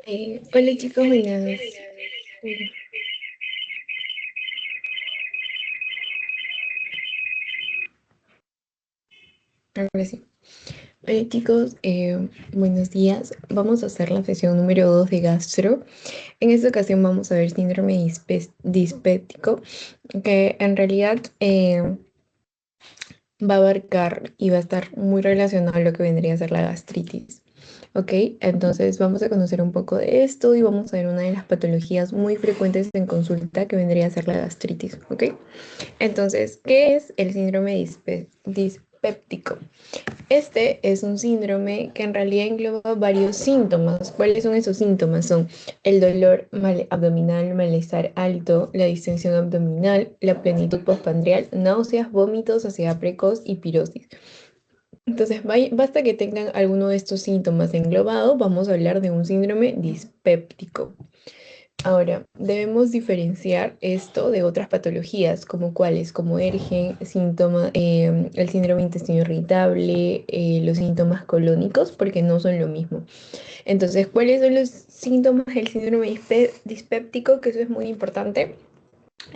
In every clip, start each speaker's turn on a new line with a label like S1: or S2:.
S1: Hola chicos, buenas. Ahora sí. Hola chicos, buenos días. Vamos a hacer la sesión número 2 de gastro. En esta ocasión vamos a ver síndrome dispéptico, que en realidad va a abarcar y va a estar muy relacionado a lo que vendría a ser la gastritis. Ok, entonces vamos a conocer un poco de esto y vamos a ver una de las patologías muy frecuentes en consulta que vendría a ser la gastritis. Ok, entonces, ¿qué es el síndrome dispéptico? Este es un síndrome que en realidad engloba varios síntomas. ¿Cuáles son esos síntomas? Son el dolor abdominal, malestar alto, la distensión abdominal, la plenitud postprandial, náuseas, vómitos, saciedad precoz y pirosis. Entonces, basta que tengan alguno de estos síntomas englobados, vamos a hablar de un síndrome dispéptico. Ahora, debemos diferenciar esto de otras patologías, como cuáles, como ERGE, el síndrome de intestino irritable, los síntomas colónicos, porque no son lo mismo. Entonces, ¿cuáles son los síntomas del síndrome dispéptico? Que eso es muy importante.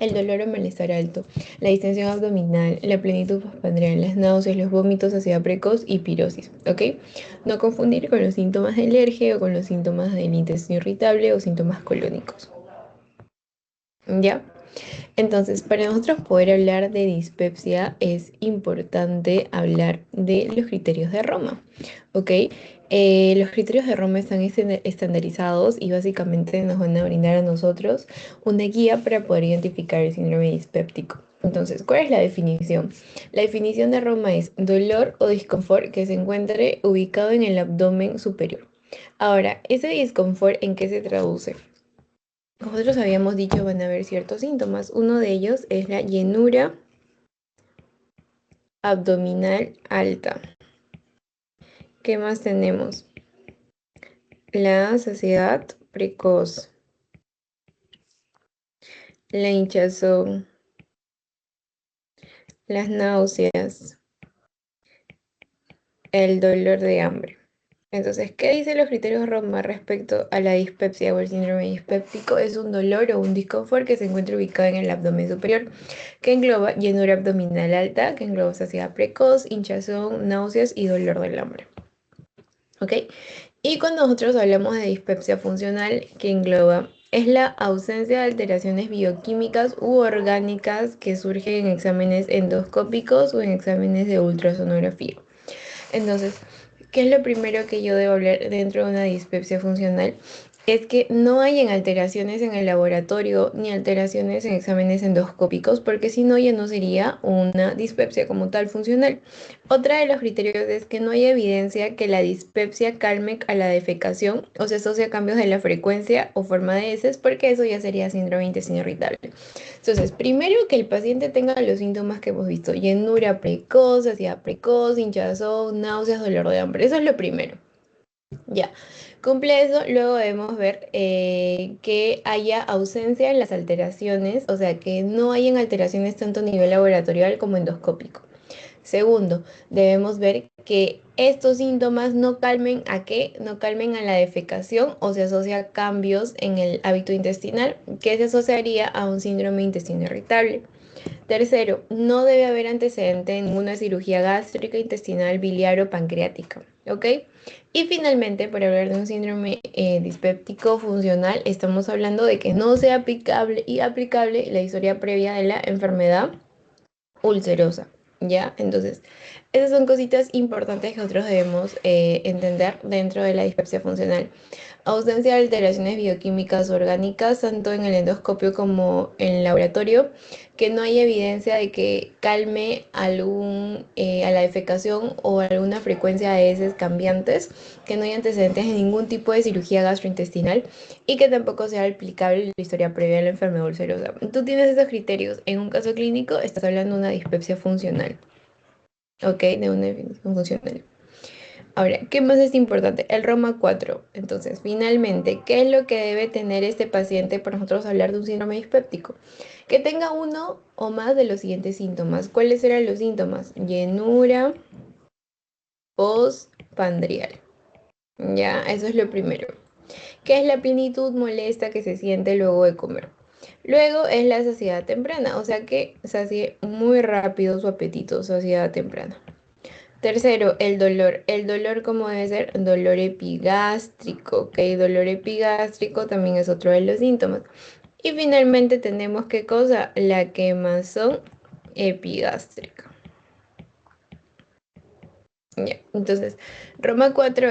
S1: El dolor o malestar alto, la distensión abdominal, la plenitud postprandial, las náuseas, los vómitos, saciedad precoz y pirosis, ¿ok? No confundir con los síntomas del alergia o con los síntomas del intestino irritable o síntomas colónicos, ¿ya? Entonces, para nosotros poder hablar de dispepsia es importante hablar de los criterios de Roma, ¿ok? Los criterios de Roma están estandarizados y básicamente nos van a brindar a nosotros una guía para poder identificar el síndrome dispéptico. Entonces, ¿cuál es la definición? La definición de Roma es dolor o disconfort que se encuentre ubicado en el abdomen superior. Ahora, ¿ese disconfort en qué se traduce? Nosotros habíamos dicho van a haber ciertos síntomas. Uno de ellos es la llenura abdominal alta. ¿Qué más tenemos? La saciedad precoz, la hinchazón, las náuseas, el dolor de hambre. Entonces, ¿qué dicen los criterios Roma respecto a la dispepsia o el síndrome dispéptico? Es un dolor o un disconfort que se encuentra ubicado en el abdomen superior, que engloba llenura abdominal alta, que engloba saciedad precoz, hinchazón, náuseas y dolor del hambre. ¿Ok? Y cuando nosotros hablamos de dispepsia funcional, que engloba, es la ausencia de alteraciones bioquímicas u orgánicas que surgen en exámenes endoscópicos o en exámenes de ultrasonografía. Entonces, ¿qué es lo primero que yo debo hablar dentro de una dispepsia funcional? Es que no hayan alteraciones en el laboratorio ni alteraciones en exámenes endoscópicos, porque si no, ya no sería una dispepsia como tal funcional. Otra de los criterios es que no hay evidencia que la dispepsia calme a la defecación o se asocia a cambios de la frecuencia o forma de heces, porque eso ya sería síndrome de intestino irritable. Entonces, primero que el paciente tenga los síntomas que hemos visto, llenura precoz, saciedad precoz, hinchazón, náuseas, dolor de hambre. Eso es lo primero. Ya, cumple eso, luego debemos ver que haya ausencia en las alteraciones, o sea, que no hayan alteraciones tanto a nivel laboratorial como endoscópico. Segundo, debemos ver que estos síntomas no calmen a qué, no calmen a la defecación o se asocia a cambios en el hábito intestinal, que se asociaría a un síndrome de intestino irritable. Tercero, no debe haber antecedente en ninguna cirugía gástrica, intestinal, biliar o pancreática, ¿ok? Y finalmente, para hablar de un síndrome dispéptico funcional, estamos hablando de que no sea aplicable la historia previa de la enfermedad ulcerosa, ¿ya? Entonces, esas son cositas importantes que nosotros debemos entender dentro de la dispepsia funcional. Ausencia de alteraciones bioquímicas orgánicas, tanto en el endoscopio como en el laboratorio, que no hay evidencia de que calme a la defecación o alguna frecuencia de heces cambiantes, que no hay antecedentes de ningún tipo de cirugía gastrointestinal y que tampoco sea aplicable la historia previa de la enfermedad ulcerosa. Tú tienes esos criterios. En un caso clínico, estás hablando de una dispepsia funcional, ¿ok? De una definición funcional. Ahora, ¿qué más es importante? El Roma 4. Entonces, finalmente, ¿qué es lo que debe tener este paciente para nosotros hablar de un síndrome dispéptico? Que tenga uno o más de los siguientes síntomas. ¿Cuáles eran los síntomas? Llenura postpandrial. Ya, eso es lo primero. que es la plenitud molesta que se siente luego de comer. Luego es la saciedad temprana, o sea que sacie muy rápido su apetito, saciedad temprana. Tercero, el dolor. El dolor, ¿cómo debe ser? Dolor epigástrico, ¿ok? Dolor epigástrico también es otro de los síntomas. Y finalmente tenemos, ¿qué cosa? La quemazón epigástrica. Ya, entonces, Roma 4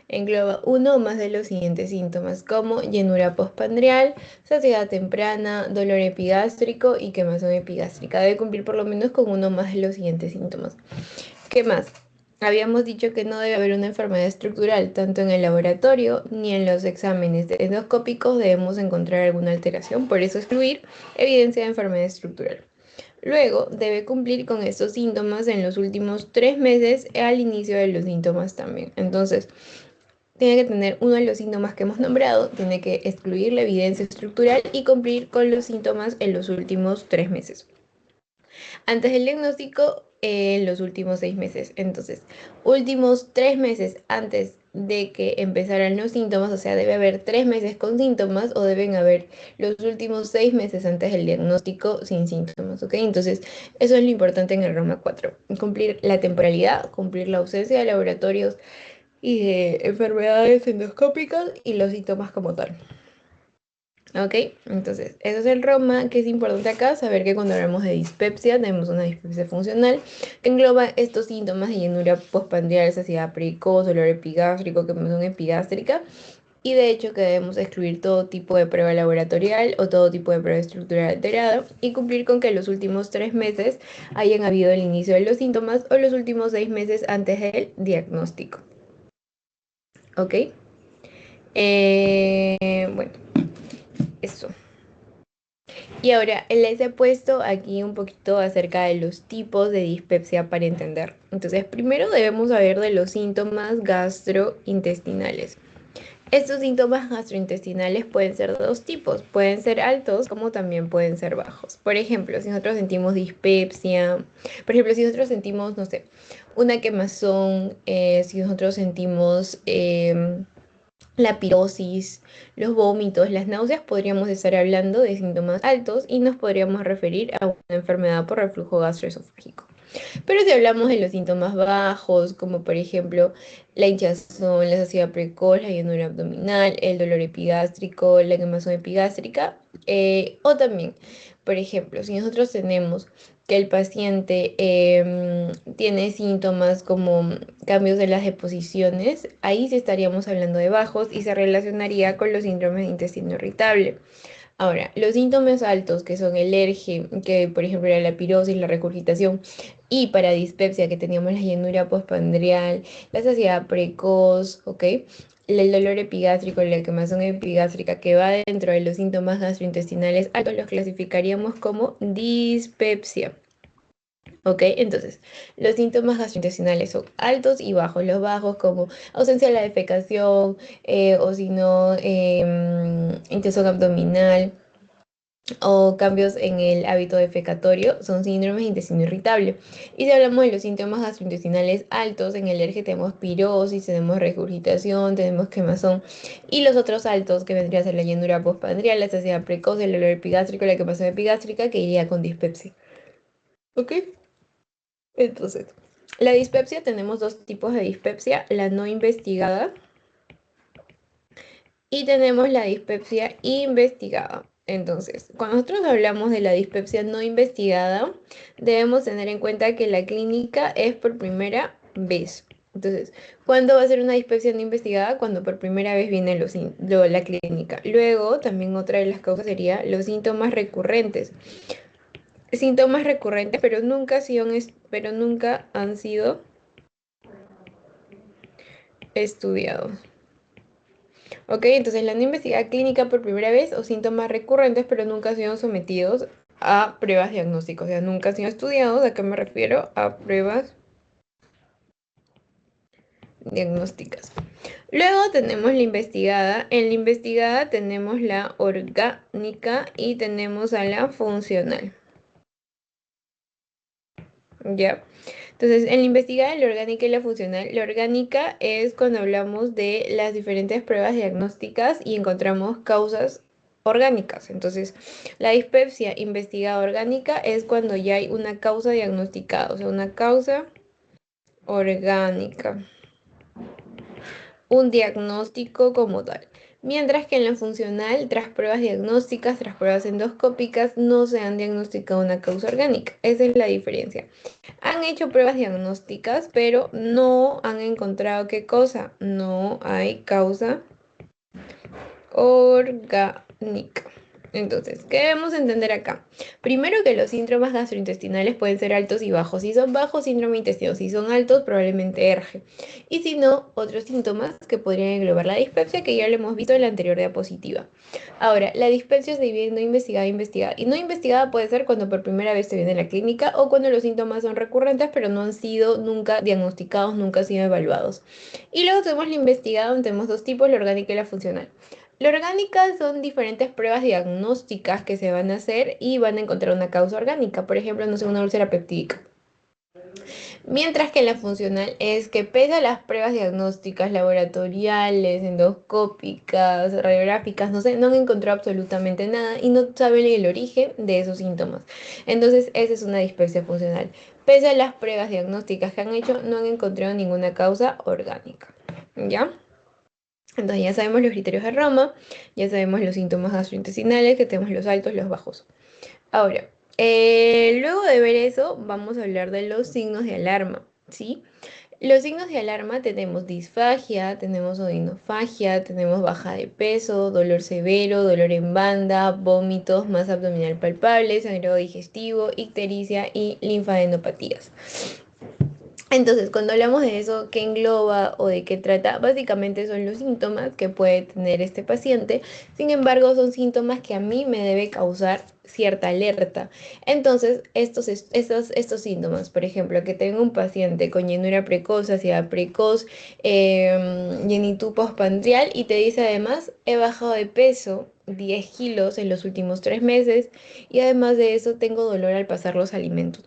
S1: engloba uno o más de los siguientes síntomas, como llenura postprandial, saciedad temprana, dolor epigástrico y quemazón epigástrica. Debe cumplir por lo menos con uno o más de los siguientes síntomas. ¿Qué más? Habíamos dicho que no debe haber una enfermedad estructural, tanto en el laboratorio ni en los exámenes endoscópicos debemos encontrar alguna alteración, por eso excluir evidencia de enfermedad estructural. Luego, debe cumplir con estos síntomas en los últimos 3 meses al inicio de los síntomas también. Entonces, tiene que tener uno de los síntomas que hemos nombrado, tiene que excluir la evidencia estructural y cumplir con los síntomas en los últimos 3 meses. Antes del diagnóstico, en los últimos 6 meses. Entonces, últimos 3 meses antes de que empezaran los síntomas, o sea, debe haber 3 meses con síntomas o deben haber los últimos 6 meses antes del diagnóstico sin síntomas, ¿ok? Entonces, eso es lo importante en el Roma 4, cumplir la temporalidad, cumplir la ausencia de laboratorios y de enfermedades endoscópicas y los síntomas como tal. Ok, entonces, eso es el Roma, que es importante acá, saber que cuando hablamos de dispepsia, tenemos una dispepsia funcional, que engloba estos síntomas de llenura postprandial, saciedad precoz, dolor epigástrico, quemazón epigástrica, y de hecho que debemos excluir todo tipo de prueba laboratorial o todo tipo de prueba estructural alterada, y cumplir con que los últimos 3 meses hayan habido el inicio de los síntomas o los últimos 6 meses antes del diagnóstico. Ok, bueno, eso. Y ahora les he puesto aquí un poquito acerca de los tipos de dispepsia para entender. Entonces, primero debemos saber de los síntomas gastrointestinales. Estos síntomas gastrointestinales pueden ser de dos tipos, pueden ser altos como también pueden ser bajos. Por ejemplo, si nosotros sentimos dispepsia, por ejemplo, si nosotros sentimos, no sé, una quemazón, si nosotros sentimos la pirosis, los vómitos, las náuseas, podríamos estar hablando de síntomas altos y nos podríamos referir a una enfermedad por reflujo gastroesofágico. Pero si hablamos de los síntomas bajos, como por ejemplo la hinchazón, la saciedad precoz, la llenura abdominal, el dolor epigástrico, la quemazón epigástrica, o también, por ejemplo, si nosotros tenemos que el paciente tiene síntomas como cambios de las deposiciones, ahí sí estaríamos hablando de bajos y se relacionaría con los síndromes de intestino irritable. Ahora, los síntomas altos, que son el ERGE, que por ejemplo era la pirosis, la regurgitación, y para dispepsia, que teníamos la llenura postprandial, la saciedad precoz, ¿ok? El dolor epigástrico, la quemazón epigástrica, que va dentro de los síntomas gastrointestinales altos, los clasificaríamos como dispepsia. ¿Ok? Entonces, los síntomas gastrointestinales son altos y bajos. Los bajos como ausencia de la defecación o si no, hinchazón abdominal o cambios en el hábito defecatorio son síndromes de intestino irritable. Y si hablamos de los síntomas gastrointestinales altos, en el ERGE tenemos pirosis, tenemos regurgitación, tenemos quemazón. Y los otros altos, que vendría a ser la llenura postprandial, la saciedad precoz, el dolor epigástrico, la quemazón epigástrica, que iría con dispepsia. ¿Ok? Entonces, la dispepsia, tenemos dos tipos de dispepsia, la no investigada y tenemos la dispepsia investigada. Entonces, cuando nosotros hablamos de la dispepsia no investigada, debemos tener en cuenta que la clínica es por primera vez. Entonces, ¿cuándo va a ser una dispepsia no investigada? Cuando por primera vez viene la clínica. Luego, también otra de las causas sería los síntomas recurrentes. Síntomas recurrentes, pero nunca han sido estudiados. Ok, entonces la no investigada clínica por primera vez o síntomas recurrentes pero nunca han sido sometidos a pruebas diagnósticas, o sea, nunca han sido estudiados. ¿A qué me refiero? A pruebas diagnósticas. Luego tenemos la investigada. En la investigada tenemos la orgánica y tenemos a la funcional. ¿Ya? Entonces, en la investigada, la orgánica y la funcional, la orgánica es cuando hablamos de las diferentes pruebas diagnósticas y encontramos causas orgánicas. Entonces, la dispepsia investigada orgánica es cuando ya hay una causa diagnosticada, o sea, una causa orgánica, un diagnóstico como tal. Mientras que en la funcional, tras pruebas diagnósticas, tras pruebas endoscópicas, no se han diagnosticado una causa orgánica. Esa es la diferencia. Han hecho pruebas diagnósticas, pero no han encontrado qué cosa. No hay causa orgánica. Entonces, ¿qué debemos entender acá? Primero que los síntomas gastrointestinales pueden ser altos y bajos. Si son bajos, síndrome intestino. Si son altos, probablemente ERGE. Y si no, otros síntomas que podrían englobar la dispepsia, que ya lo hemos visto en la anterior diapositiva. Ahora, la dispepsia se divide en no investigada e investigada. Y no investigada puede ser cuando por primera vez te viene a la clínica o cuando los síntomas son recurrentes, pero no han sido nunca diagnosticados, nunca han sido evaluados. Y luego tenemos la investigada, donde tenemos dos tipos, la orgánica y la funcional. La orgánica son diferentes pruebas diagnósticas que se van a hacer y van a encontrar una causa orgánica, por ejemplo, no sé, una úlcera peptídica. Mientras que la funcional es que pese a las pruebas diagnósticas, laboratoriales, endoscópicas, radiográficas, no sé, no han encontrado absolutamente nada y no saben el origen de esos síntomas. Entonces, esa es una dispepsia funcional. Pese a las pruebas diagnósticas que han hecho, no han encontrado ninguna causa orgánica. ¿Ya? Entonces ya sabemos los criterios de Roma, ya sabemos los síntomas gastrointestinales, que tenemos los altos, los bajos. Ahora, luego de ver eso, vamos a hablar de los signos de alarma, ¿sí? Los signos de alarma tenemos disfagia, tenemos odinofagia, tenemos baja de peso, dolor severo, dolor en banda, vómitos, masa abdominal palpable, sangrado digestivo, ictericia y linfadenopatías. Entonces, cuando hablamos de eso, ¿qué engloba o de qué trata? Básicamente son los síntomas que puede tener este paciente. Sin embargo, son síntomas que a mí me debe causar cierta alerta. Entonces, estos síntomas, por ejemplo, que tengo un paciente con llenura precoz, saciedad precoz, llenitud postprandial y te dice además, he bajado de peso 10 kilos en los últimos 3 meses y además de eso tengo dolor al pasar los alimentos.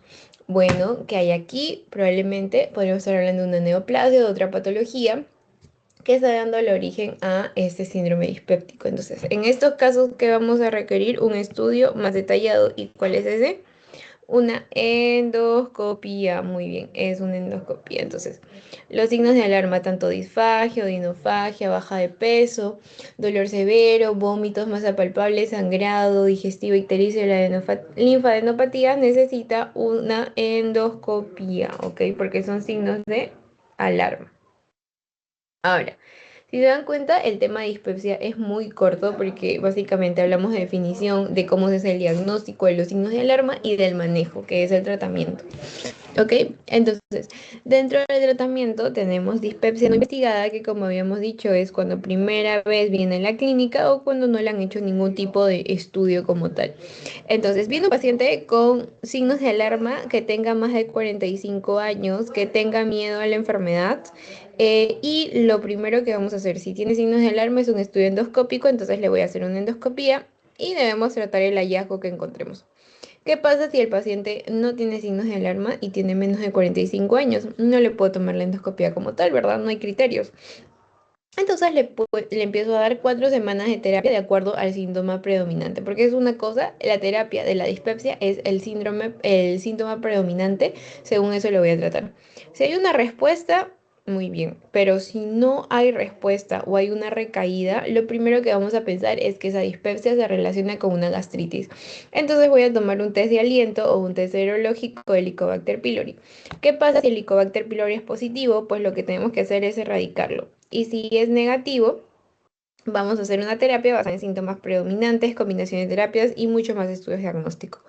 S1: Bueno, que hay aquí, probablemente podríamos estar hablando de una neoplasia o de otra patología que está dando el origen a este síndrome dispéptico. Entonces, en estos casos que vamos a requerir un estudio más detallado. ¿Y cuál es ese? Una endoscopía. Muy bien, es una endoscopía. Entonces, los signos de alarma, tanto disfagia, odinofagia, baja de peso, dolor severo, vómitos, masa palpable, sangrado, digestivo, ictericia, linfadenopatía, necesita una endoscopía, ¿ok? Porque son signos de alarma. Ahora, si se dan cuenta, el tema de dispepsia es muy corto porque básicamente hablamos de definición, de cómo se hace el diagnóstico de los signos de alarma y del manejo, que es el tratamiento. ¿Ok? Entonces, dentro del tratamiento tenemos dispepsia no investigada, que como habíamos dicho es cuando primera vez viene a la clínica o cuando no le han hecho ningún tipo de estudio como tal. Entonces, viene un paciente con signos de alarma que tenga más de 45 años, que tenga miedo a la enfermedad. Y lo primero que vamos a hacer, si tiene signos de alarma, es un estudio endoscópico, entonces le voy a hacer una endoscopía y debemos tratar el hallazgo que encontremos. ¿Qué pasa si el paciente no tiene signos de alarma y tiene menos de 45 años? No le puedo tomar la endoscopia como tal, ¿verdad? No hay criterios. Entonces le empiezo a dar 4 semanas de terapia de acuerdo al síntoma predominante, porque es una cosa, la terapia de la dispepsia es el síntoma predominante, según eso lo voy a tratar. Si hay una respuesta, muy bien, pero si no hay respuesta o hay una recaída, lo primero que vamos a pensar es que esa dispepsia se relaciona con una gastritis. Entonces voy a tomar un test de aliento o un test serológico de Helicobacter pylori. ¿Qué pasa si el Helicobacter pylori es positivo? Pues lo que tenemos que hacer es erradicarlo. Y si es negativo, vamos a hacer una terapia basada en síntomas predominantes, combinación de terapias y muchos más estudios diagnósticos.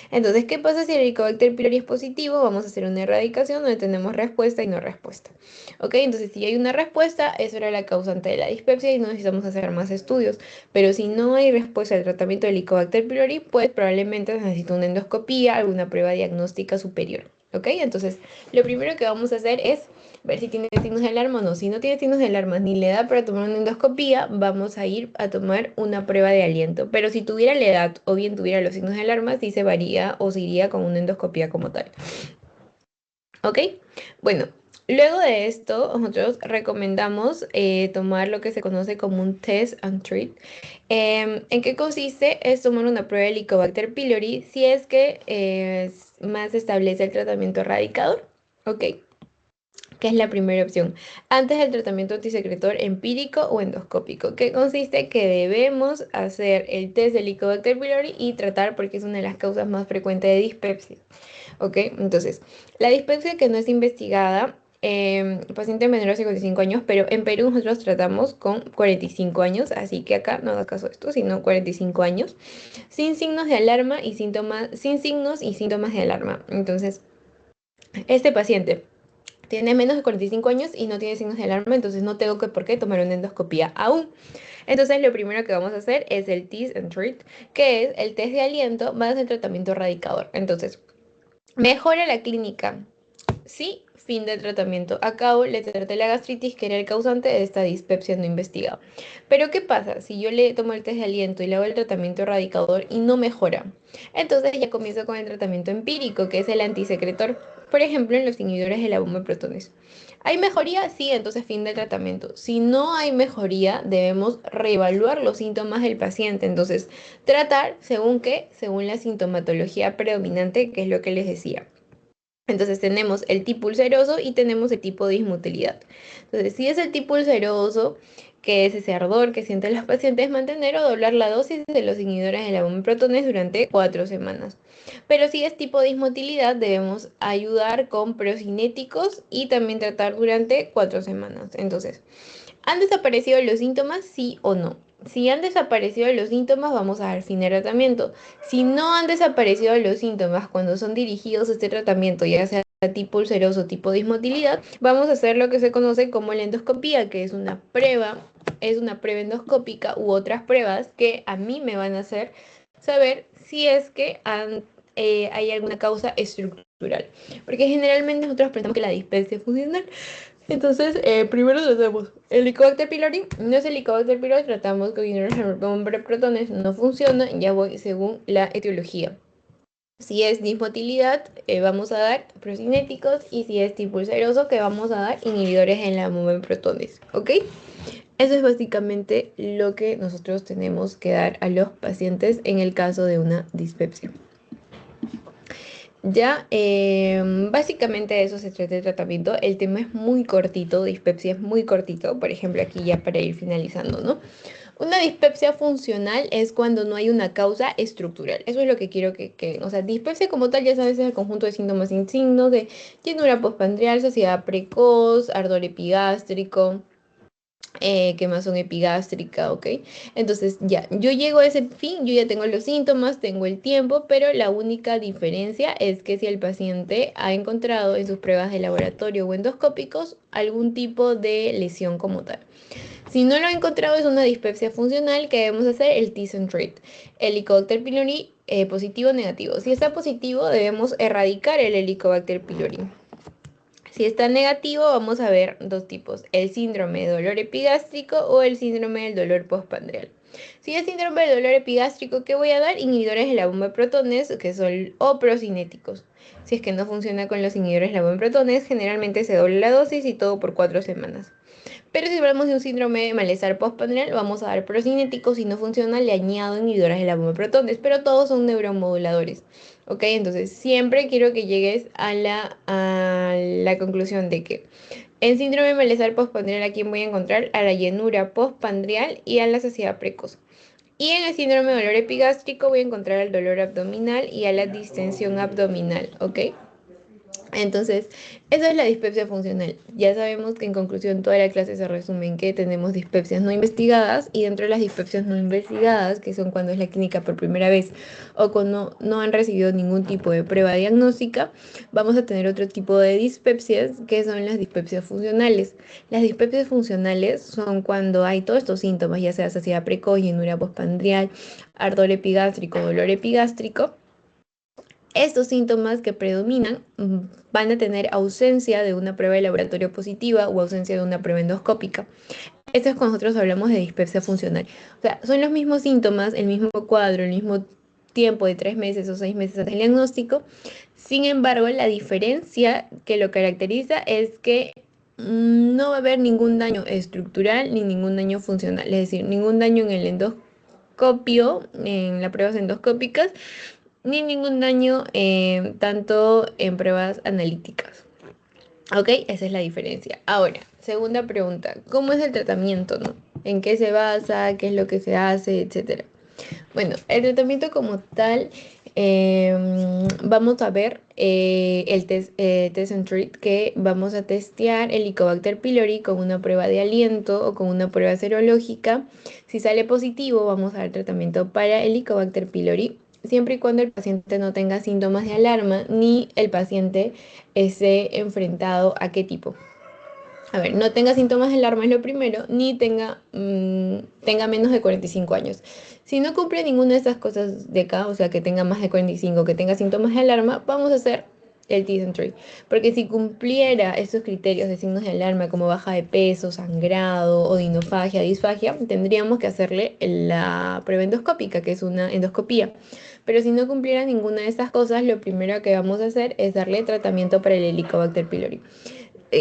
S1: Entonces, ¿qué pasa si el Helicobacter pylori es positivo? Vamos a hacer una erradicación donde tenemos respuesta y no respuesta. ¿Ok? Entonces, si hay una respuesta, eso era la causante de la dispepsia y no necesitamos hacer más estudios. Pero si no hay respuesta al tratamiento del Helicobacter pylori, pues probablemente se necesita una endoscopía, alguna prueba diagnóstica superior. ¿Ok? Entonces, lo primero que vamos a hacer es ver si tiene signos de alarma o no. Si no tiene signos de alarma ni le da para tomar una endoscopía, vamos a ir a tomar una prueba de aliento. Pero si tuviera la edad o bien tuviera los signos de alarma, sí se varía o se iría con una endoscopía como tal. ¿Ok? Bueno, luego de esto, nosotros recomendamos tomar lo que se conoce como un test and treat. ¿En qué consiste? Es tomar una prueba de Helicobacter pylori si es que más establece el tratamiento erradicador. ¿Ok? Que es la primera opción, antes del tratamiento antisecretor empírico o endoscópico, que consiste que debemos hacer el test de Helicobacter pylori y tratar porque es una de las causas más frecuentes de dispepsia. ¿Ok? Entonces, la dispepsia que no es investigada, pacientes menores de 55 años, pero en Perú nosotros tratamos con 45 años, así que acá no da caso esto, sino 45 años, sin signos de alarma y síntomas, sin signos y síntomas de alarma. Entonces, este paciente tiene menos de 45 años y no tiene signos de alarma, entonces no tengo que por qué tomar una endoscopía aún. Entonces lo primero que vamos a hacer es el Test and Treat, que es el test de aliento más el tratamiento erradicador. Entonces, mejora la clínica. Sí, fin del tratamiento. Acabo, le traté la gastritis, que era el causante de esta dispepsia no investigada. Pero ¿qué pasa si yo le tomo el test de aliento y le hago el tratamiento erradicador y no mejora? Entonces ya comienzo con el tratamiento empírico, que es el antisecretor. Por ejemplo, en los inhibidores de la bomba de protones. ¿Hay mejoría? Sí, entonces fin del tratamiento. Si no hay mejoría, debemos reevaluar los síntomas del paciente. Entonces, tratar según qué, según la sintomatología predominante, que es lo que les decía. Entonces tenemos el tipo ulceroso y tenemos el tipo de dismotilidad. Entonces, si es el tipo ulceroso, que es ese ardor que sienten los pacientes, mantener o doblar la dosis de los inhibidores de la bomba de protones durante 4 semanas. Pero si es tipo de dismotilidad, debemos ayudar con procinéticos y también tratar durante 4 semanas. Entonces, ¿han desaparecido los síntomas? Sí o no. Si han desaparecido los síntomas, vamos a dar fin al tratamiento. Si no han desaparecido los síntomas cuando son dirigidos a este tratamiento, ya sea tipo ulceroso, tipo dismotilidad, vamos a hacer lo que se conoce como la endoscopía, que es una prueba endoscópica u otras pruebas que a mí me van a hacer saber si es que hay alguna causa estructural. Porque generalmente nosotros pensamos que la dispepsia es funcional. Entonces, primero tratamos el Helicobacter pylori, no es Helicobacter pylori, tratamos con hombre protones, no funciona, ya voy según la etiología. Si es dismotilidad, vamos a dar procinéticos, y si es tipo ulceroso, que vamos a dar inhibidores en la bomba de protones, ¿ok? Eso es básicamente lo que nosotros tenemos que dar a los pacientes en el caso de una dispepsia. Ya, básicamente de eso se trata el tratamiento. El tema es muy cortito, dispepsia es muy cortito. Por ejemplo, aquí ya para ir finalizando, ¿no? Una dispepsia funcional es cuando no hay una causa estructural. Eso es lo que quiero o sea, dispepsia como tal, ya sabes, es el conjunto de síntomas sin signos de llenura postprandial, saciedad precoz, ardor epigástrico, quemazón epigástrica, ¿ok? Entonces ya, yo llego a ese fin, yo ya tengo los síntomas, tengo el tiempo, pero la única diferencia es que si el paciente ha encontrado en sus pruebas de laboratorio o endoscópicos algún tipo de lesión como tal. Si no lo ha encontrado, es una dispepsia funcional que debemos hacer el Test and Treat. El Helicobacter pylori positivo o negativo. Si está positivo, debemos erradicar el Helicobacter pylori. Si está negativo, vamos a ver dos tipos, el síndrome de dolor epigástrico o el síndrome del dolor postprandial. Si es síndrome del dolor epigástrico, ¿qué voy a dar? Inhibidores de la bomba de protones, que son o procinéticos. Si es que no funciona con los inhibidores de la bomba de protones, generalmente se dobla la dosis y todo por 4 semanas. Pero si hablamos de un síndrome de malestar postprandial, vamos a dar procinéticos. Si no funciona, le añado inhibidores de la bomba de protones, pero todos son neuromoduladores. ¿Ok? Entonces, siempre quiero que llegues a la conclusión de que en síndrome de malestar postprandial, ¿a quién voy a encontrar? A la llenura postprandial y a la saciedad precoz. Y en el síndrome de dolor epigástrico voy a encontrar al dolor abdominal y a la distensión abdominal, ¿ok? Entonces, eso es la dispepsia funcional. Ya sabemos que en conclusión toda la clase se resume en que tenemos dispepsias no investigadas, y dentro de las dispepsias no investigadas, que son cuando es la clínica por primera vez o cuando no han recibido ningún tipo de prueba diagnóstica, vamos a tener otro tipo de dispepsias que son las dispepsias funcionales. Las dispepsias funcionales son cuando hay todos estos síntomas, ya sea saciedad precoz, llenura postprandial, ardor epigástrico, dolor epigástrico. Estos síntomas que predominan van a tener ausencia de una prueba de laboratorio positiva o ausencia de una prueba endoscópica. Esto es cuando nosotros hablamos de dispepsia funcional. O sea, son los mismos síntomas, el mismo cuadro, el mismo tiempo de 3 meses o 6 meses antes del diagnóstico. Sin embargo, la diferencia que lo caracteriza es que no va a haber ningún daño estructural ni ningún daño funcional, es decir, ningún daño en el endoscopio, en las pruebas endoscópicas, ni ningún daño tanto en pruebas analíticas. ¿Ok? Esa es la diferencia. Ahora, segunda pregunta, ¿cómo es el tratamiento, no? ¿En qué se basa? ¿Qué es lo que se hace? Etcétera. Bueno, el tratamiento como tal, vamos a ver el test and treat, que vamos a testear el Helicobacter pylori con una prueba de aliento o con una prueba serológica. Si sale positivo, vamos a dar tratamiento para el Helicobacter pylori, siempre y cuando el paciente no tenga síntomas de alarma ni el paciente esté enfrentado a qué tipo. A ver, no tenga síntomas de alarma es lo primero, ni tenga menos de 45 años. Si no cumple ninguna de estas cosas de acá, o sea, que tenga más de 45, que tenga síntomas de alarma, vamos a hacer el T-Century. Porque si cumpliera estos criterios de signos de alarma como baja de peso, sangrado, odinofagia, disfagia, tendríamos que hacerle la prueba endoscópica, que es una endoscopía. Pero si no cumpliera ninguna de estas cosas, lo primero que vamos a hacer es darle tratamiento para el Helicobacter pylori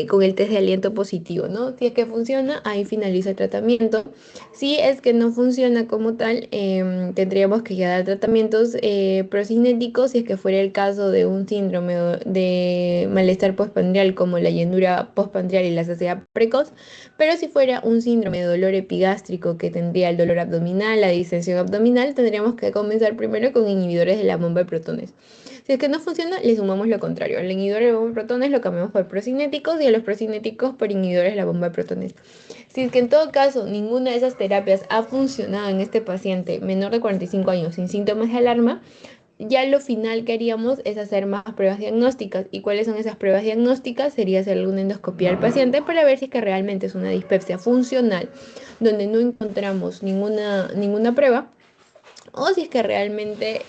S1: con el test de aliento positivo, ¿no? Si es que funciona, ahí finaliza el tratamiento. Si es que no funciona como tal, tendríamos que ya dar tratamientos procinéticos si es que fuera el caso de un síndrome de malestar postprandial como la llenura postprandial y la saciedad precoz, pero si fuera un síndrome de dolor epigástrico que tendría el dolor abdominal, la distensión abdominal, tendríamos que comenzar primero con inhibidores de la bomba de protones. Si es que no funciona, le sumamos lo contrario. Al inhibidor de la bomba de protones lo cambiamos por procinéticos y a los procinéticos por inhibidores de la bomba de protones. Si es que en todo caso ninguna de esas terapias ha funcionado en este paciente menor de 45 años sin síntomas de alarma, ya lo final que haríamos es hacer más pruebas diagnósticas. ¿Y cuáles son esas pruebas diagnósticas? Sería hacer alguna endoscopía al paciente para ver si es que realmente es una dispepsia funcional, donde no encontramos ninguna prueba, o si es que realmente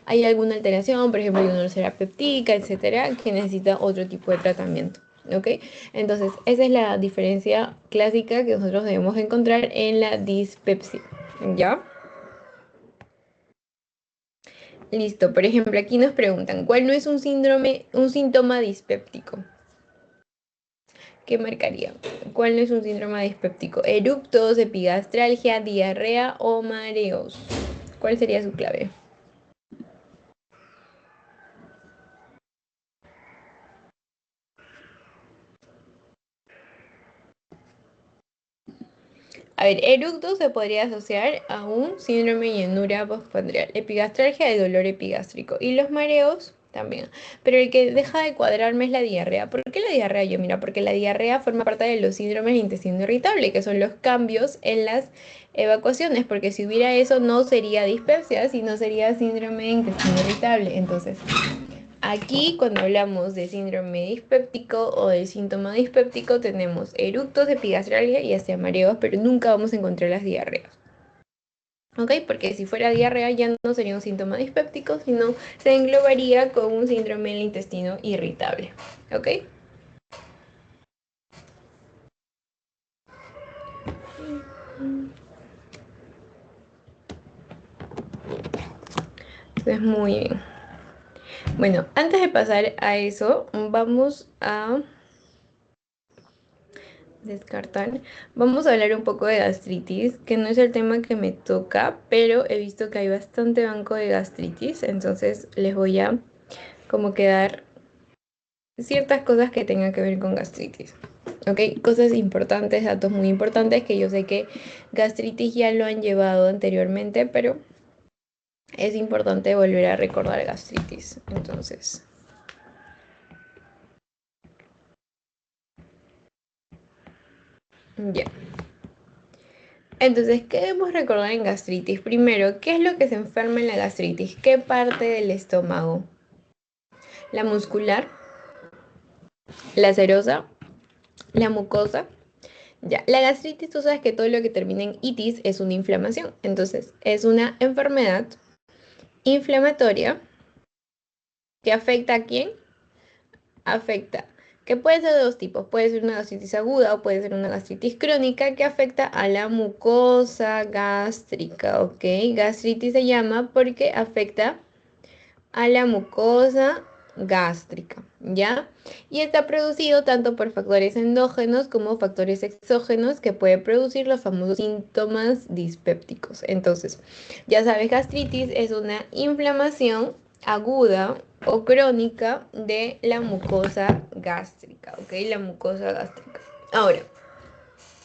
S1: hay alguna alteración, por ejemplo, hay una úlcera péptica, etcétera, que necesita otro tipo de tratamiento. ¿Ok? Entonces, esa es la diferencia clásica que nosotros debemos encontrar en la dispepsia. ¿Ya? Listo. Por ejemplo, aquí nos preguntan, ¿cuál no es un síndrome, un síntoma dispéptico? ¿Qué marcaría? ¿Cuál no es un síndrome dispéptico? Eructos, epigastralgia, diarrea o mareos. ¿Cuál sería su clave? A ver, eructo se podría asociar a un síndrome de llenura postprandial, epigastralgia de dolor epigástrico y los mareos también. Pero el que deja de cuadrarme es la diarrea. ¿Por qué la diarrea? Yo, mira, porque la diarrea forma parte de los síndromes de intestino irritable, que son los cambios en las evacuaciones, porque si hubiera eso no sería dispepsia, sino sería síndrome de intestino irritable. Entonces, aquí, cuando hablamos de síndrome dispéptico o del síntoma dispéptico, tenemos eructos, epigastralgia y hasta mareos, pero nunca vamos a encontrar las diarreas. ¿Ok? Porque si fuera diarrea ya no sería un síntoma dispéptico, sino se englobaría con un síndrome del intestino irritable. ¿Ok? Entonces, muy bien. Bueno, antes de pasar a eso, vamos a descartar. Vamos a hablar un poco de gastritis, que no es el tema que me toca, pero he visto que hay bastante banco de gastritis, entonces les voy a como que dar ciertas cosas que tengan que ver con gastritis. ¿Ok? Cosas importantes, datos muy importantes que yo sé que gastritis ya lo han llevado anteriormente, pero es importante volver a recordar gastritis. Entonces, ya. Entonces, ¿qué debemos recordar en gastritis? Primero, ¿qué es lo que se enferma en la gastritis? ¿Qué parte del estómago? La muscular, la serosa, la mucosa. Ya, la gastritis, tú sabes que todo lo que termina en itis es una inflamación. Entonces, es una enfermedad inflamatoria que afecta a quién? Afecta que puede ser de dos tipos, puede ser una gastritis aguda o puede ser una gastritis crónica que afecta a la mucosa gástrica, ¿ok? Gastritis se llama porque afecta a la mucosa gástrica, ¿ya? Y está producido tanto por factores endógenos como factores exógenos que puede producir los famosos síntomas dispépticos. Entonces, ya sabes, gastritis es una inflamación aguda o crónica de la mucosa gástrica, ¿ok? La mucosa gástrica. Ahora,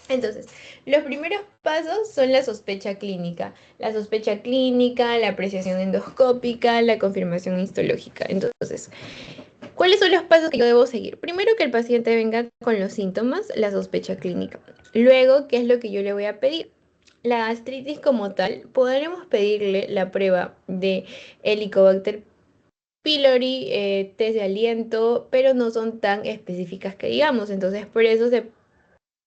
S1: entonces, los primeros pasos son la sospecha clínica. La sospecha clínica, la apreciación endoscópica, la confirmación histológica. Entonces, ¿cuáles son los pasos que yo debo seguir? Primero, que el paciente venga con los síntomas, la sospecha clínica. Luego, ¿qué es lo que yo le voy a pedir? La gastritis como tal, podremos pedirle la prueba de Helicobacter pylori, test de aliento, pero no son tan específicas que digamos. Entonces, por eso se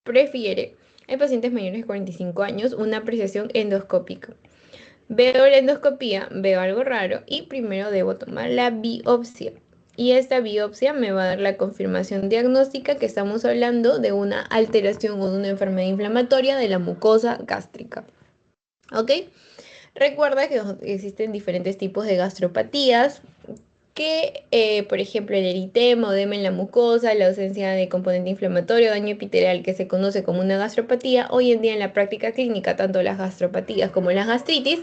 S1: prefiere en pacientes mayores de 45 años una apreciación endoscópica. Veo la endoscopía, veo algo raro y primero debo tomar la biopsia. Y esta biopsia me va a dar la confirmación diagnóstica que estamos hablando de una alteración o de una enfermedad inflamatoria de la mucosa gástrica. ¿Ok? Recuerda que existen diferentes tipos de gastropatías, que, por ejemplo, el eritema o edema en la mucosa, la ausencia de componente inflamatorio, daño epitelial que se conoce como una gastropatía, hoy en día en la práctica clínica, tanto las gastropatías como las gastritis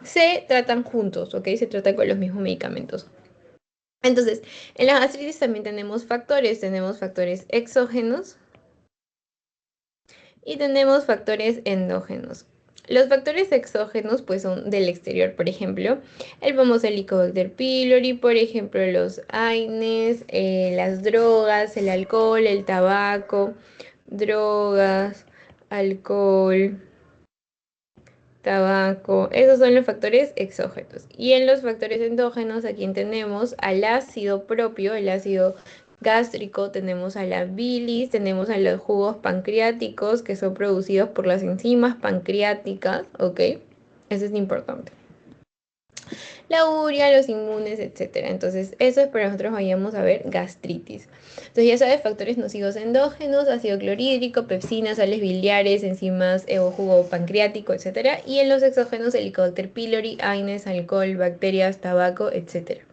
S1: se tratan juntos, ¿ok? Se tratan con los mismos medicamentos. Entonces, en la gastritis también tenemos factores exógenos y tenemos factores endógenos. Los factores exógenos pues son del exterior, por ejemplo, el famoso Helicobacter pylori, por ejemplo, los AINES, las drogas, el alcohol, el tabaco, drogas, alcohol, tabaco, esos son los factores exógenos. Y en los factores endógenos, aquí tenemos al ácido propio, el ácido gástrico, tenemos a la bilis, tenemos a los jugos pancreáticos que son producidos por las enzimas pancreáticas, ¿ok? Eso es importante. La urea, los inmunes, etcétera. Entonces, eso es para nosotros vayamos a ver gastritis. Entonces, ya sabes, factores nocivos endógenos, ácido clorhídrico, pepsinas, sales biliares, enzimas o jugo pancreático, etcétera. Y en los exógenos, Helicobacter pylori, AINES, alcohol, bacterias, tabaco, etcétera.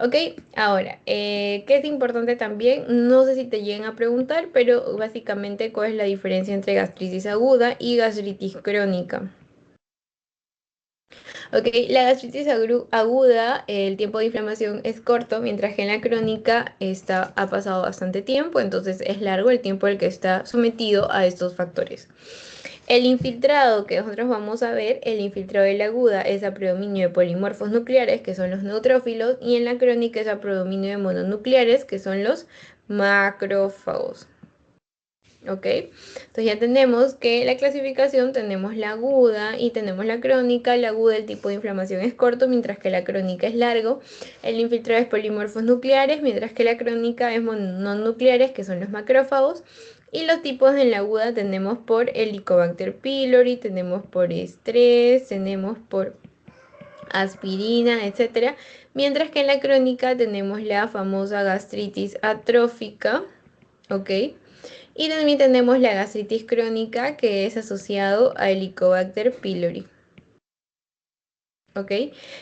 S1: Ok, ahora, ¿qué es importante también? No sé si te llegan a preguntar, pero básicamente, ¿cuál es la diferencia entre gastritis aguda y gastritis crónica? Ok, la gastritis aguda, el tiempo de inflamación es corto, mientras que en la crónica ha pasado bastante tiempo, entonces es largo el tiempo el que está sometido a estos factores. El infiltrado que nosotros vamos a ver, el infiltrado de la aguda es a predominio de polimorfos nucleares, que son los neutrófilos, y en la crónica es a predominio de mononucleares, que son los macrófagos. ¿Ok? Entonces ya tenemos que la clasificación tenemos la aguda y tenemos la crónica. La aguda, el tipo de inflamación es corto, mientras que la crónica es largo. El infiltrado es polimorfos nucleares, mientras que la crónica es mononucleares, que son los macrófagos. Y los tipos en la aguda tenemos por Helicobacter pylori, tenemos por estrés, tenemos por aspirina, etcétera. Mientras que en la crónica tenemos la famosa gastritis atrófica, ¿ok? Y también tenemos la gastritis crónica que es asociado a Helicobacter pylori. ¿Ok?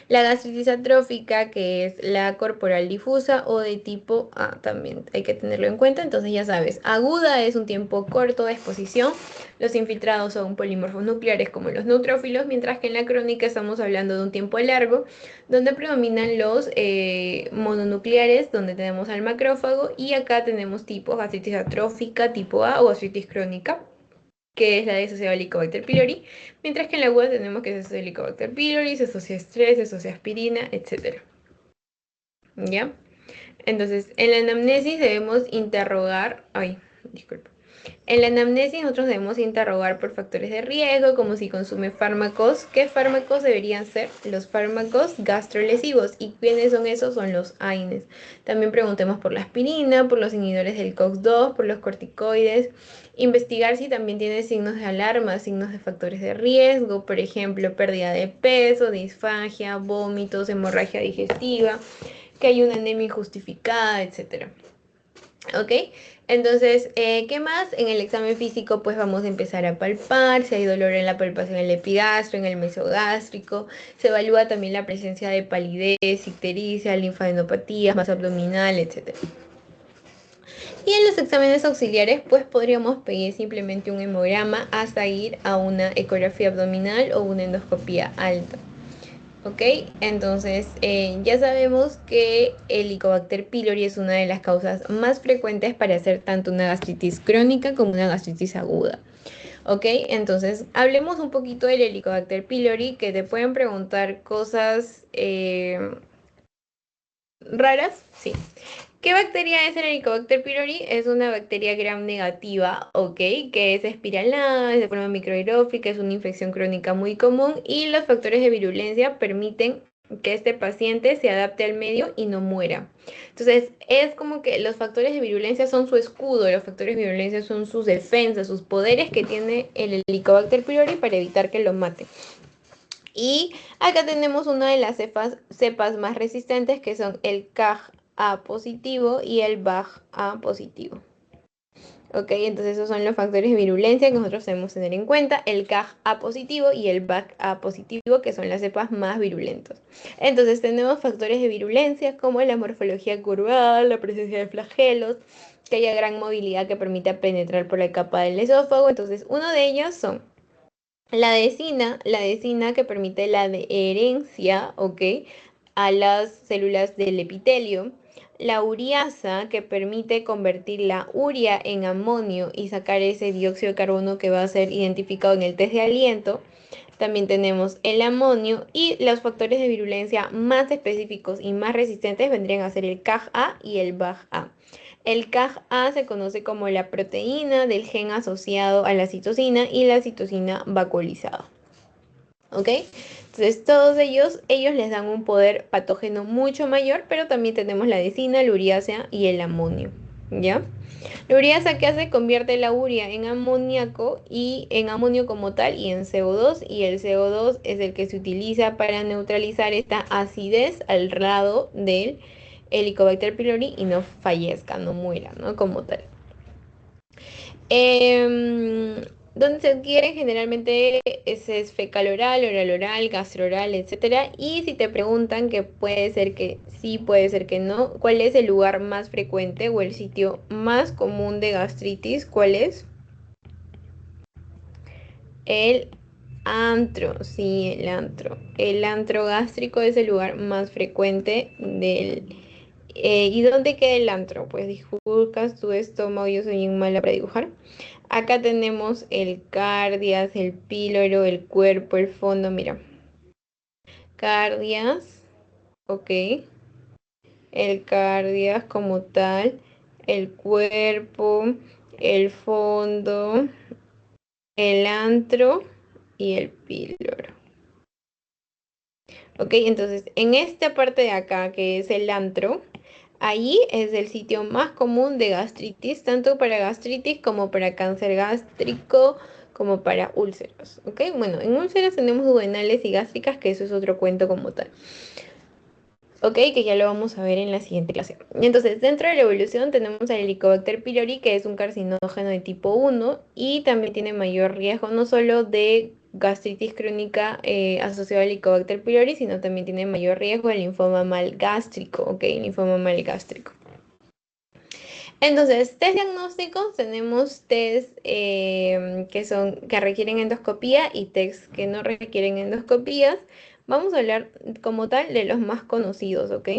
S1: La gastritis atrófica, que es la corporal difusa o de tipo A, también hay que tenerlo en cuenta. Entonces ya sabes, aguda es un tiempo corto de exposición. Los infiltrados son polimorfos nucleares como los neutrófilos, mientras que en la crónica estamos hablando de un tiempo largo, donde predominan los mononucleares, donde tenemos al macrófago, y acá tenemos tipos gastritis atrófica tipo A o gastritis crónica, que es la de asociada al Helicobacter pylori, mientras que en la aguda tenemos que se asocia Helicobacter pylori, se asocia estrés, se asocia aspirina, etc. ¿Ya? Entonces, en la anamnesis debemos interrogar, disculpa. En la anamnesis nosotros debemos interrogar por factores de riesgo, como si consume fármacos. ¿Qué fármacos deberían ser? Los fármacos gastrolesivos. ¿Y quiénes son esos? Son los AINES. También preguntemos por la aspirina, por los inhibidores del COX-2, por los corticoides. Investigar si también tiene signos de alarma, signos de factores de riesgo, por ejemplo, pérdida de peso, disfagia, vómitos, hemorragia digestiva, que hay una anemia injustificada, etc. ¿Ok? Entonces, ¿qué más? En el examen físico, pues vamos a empezar a palpar, si hay dolor en la palpación en el epigastro, en el mesogástrico, se evalúa también la presencia de palidez, ictericia, linfadenopatías, masa abdominal, etc. Y en los exámenes auxiliares, pues podríamos pedir simplemente un hemograma hasta ir a una ecografía abdominal o una endoscopía alta. ¿Ok? Entonces, ya sabemos que el Helicobacter pylori es una de las causas más frecuentes para hacer tanto una gastritis crónica como una gastritis aguda. ¿Ok? Entonces, hablemos un poquito del Helicobacter pylori, que te pueden preguntar cosas raras. Sí. ¿Qué bacteria es el Helicobacter pylori? Es una bacteria gram negativa, ¿ok? Que es espiralada, es de forma microaerófica, es una infección crónica muy común y los factores de virulencia permiten que este paciente se adapte al medio y no muera. Entonces, es como que los factores de virulencia son su escudo, los factores de virulencia son sus defensas, sus poderes que tiene el Helicobacter pylori para evitar que lo mate. Y acá tenemos una de las cepas más resistentes, que son el CAG-A positivo y el BAG-A positivo. Ok, entonces esos son los factores de virulencia que nosotros debemos tener en cuenta, el CAG-A positivo y el BAG-A positivo, que son las cepas más virulentas. Entonces tenemos factores de virulencia como la morfología curvada, la presencia de flagelos, que haya gran movilidad que permita penetrar por la capa del esófago. Entonces uno de ellos son la decina que permite la adherencia, ¿ok? A las células del epitelio. La uriasa, que permite convertir la urea en amonio y sacar ese dióxido de carbono que va a ser identificado en el test de aliento. También tenemos el amonio y los factores de virulencia más específicos y más resistentes vendrían a ser el CAG-A y el BAG-A. El CAG-A se conoce como la proteína del gen asociado a la citosina y la citosina vacuolizada. ¿Ok? Entonces todos ellos les dan un poder patógeno mucho mayor, pero también tenemos la decina, la uriasa y el amonio. ¿Ya? La uriasa, ¿qué hace? Convierte la urea en amoníaco y en amonio como tal y en CO2, y el CO2 es el que se utiliza para neutralizar esta acidez al lado del Helicobacter pylori y no fallezca, no muera, ¿no? Como tal. Donde se adquieren generalmente es fecal oral oral, gastrooral, etcétera. Y si te preguntan, que puede ser que sí, puede ser que no, ¿cuál es el lugar más frecuente o el sitio más común de gastritis? ¿Cuál es? El antro, sí, el antro. El antro gástrico es el lugar más frecuente del... ¿Y dónde queda el antro? Pues disculpas tu estómago, yo soy bien mala para dibujar. Acá tenemos el cardias, el píloro, el cuerpo, el fondo, mira. Cardias, ok. El cardias como tal, el cuerpo, el fondo, el antro y el píloro. Ok, entonces en esta parte de acá, que es el antro, ahí es el sitio más común de gastritis, tanto para gastritis como para cáncer gástrico, como para úlceras. Ok, bueno, en úlceras tenemos duodenales y gástricas, que eso es otro cuento como tal. Ok, que ya lo vamos a ver en la siguiente clase. Entonces, dentro de la evolución tenemos al Helicobacter pylori, que es un carcinógeno de tipo 1 y también tiene mayor riesgo no solo de gastritis crónica asociada al Helicobacter pylori, sino también tiene mayor riesgo de linfoma mal gástrico, ok, linfoma mal gástrico. Entonces, test diagnósticos, tenemos test que requieren endoscopía y test que no requieren endoscopías. Vamos a hablar como tal de los más conocidos, ¿ok?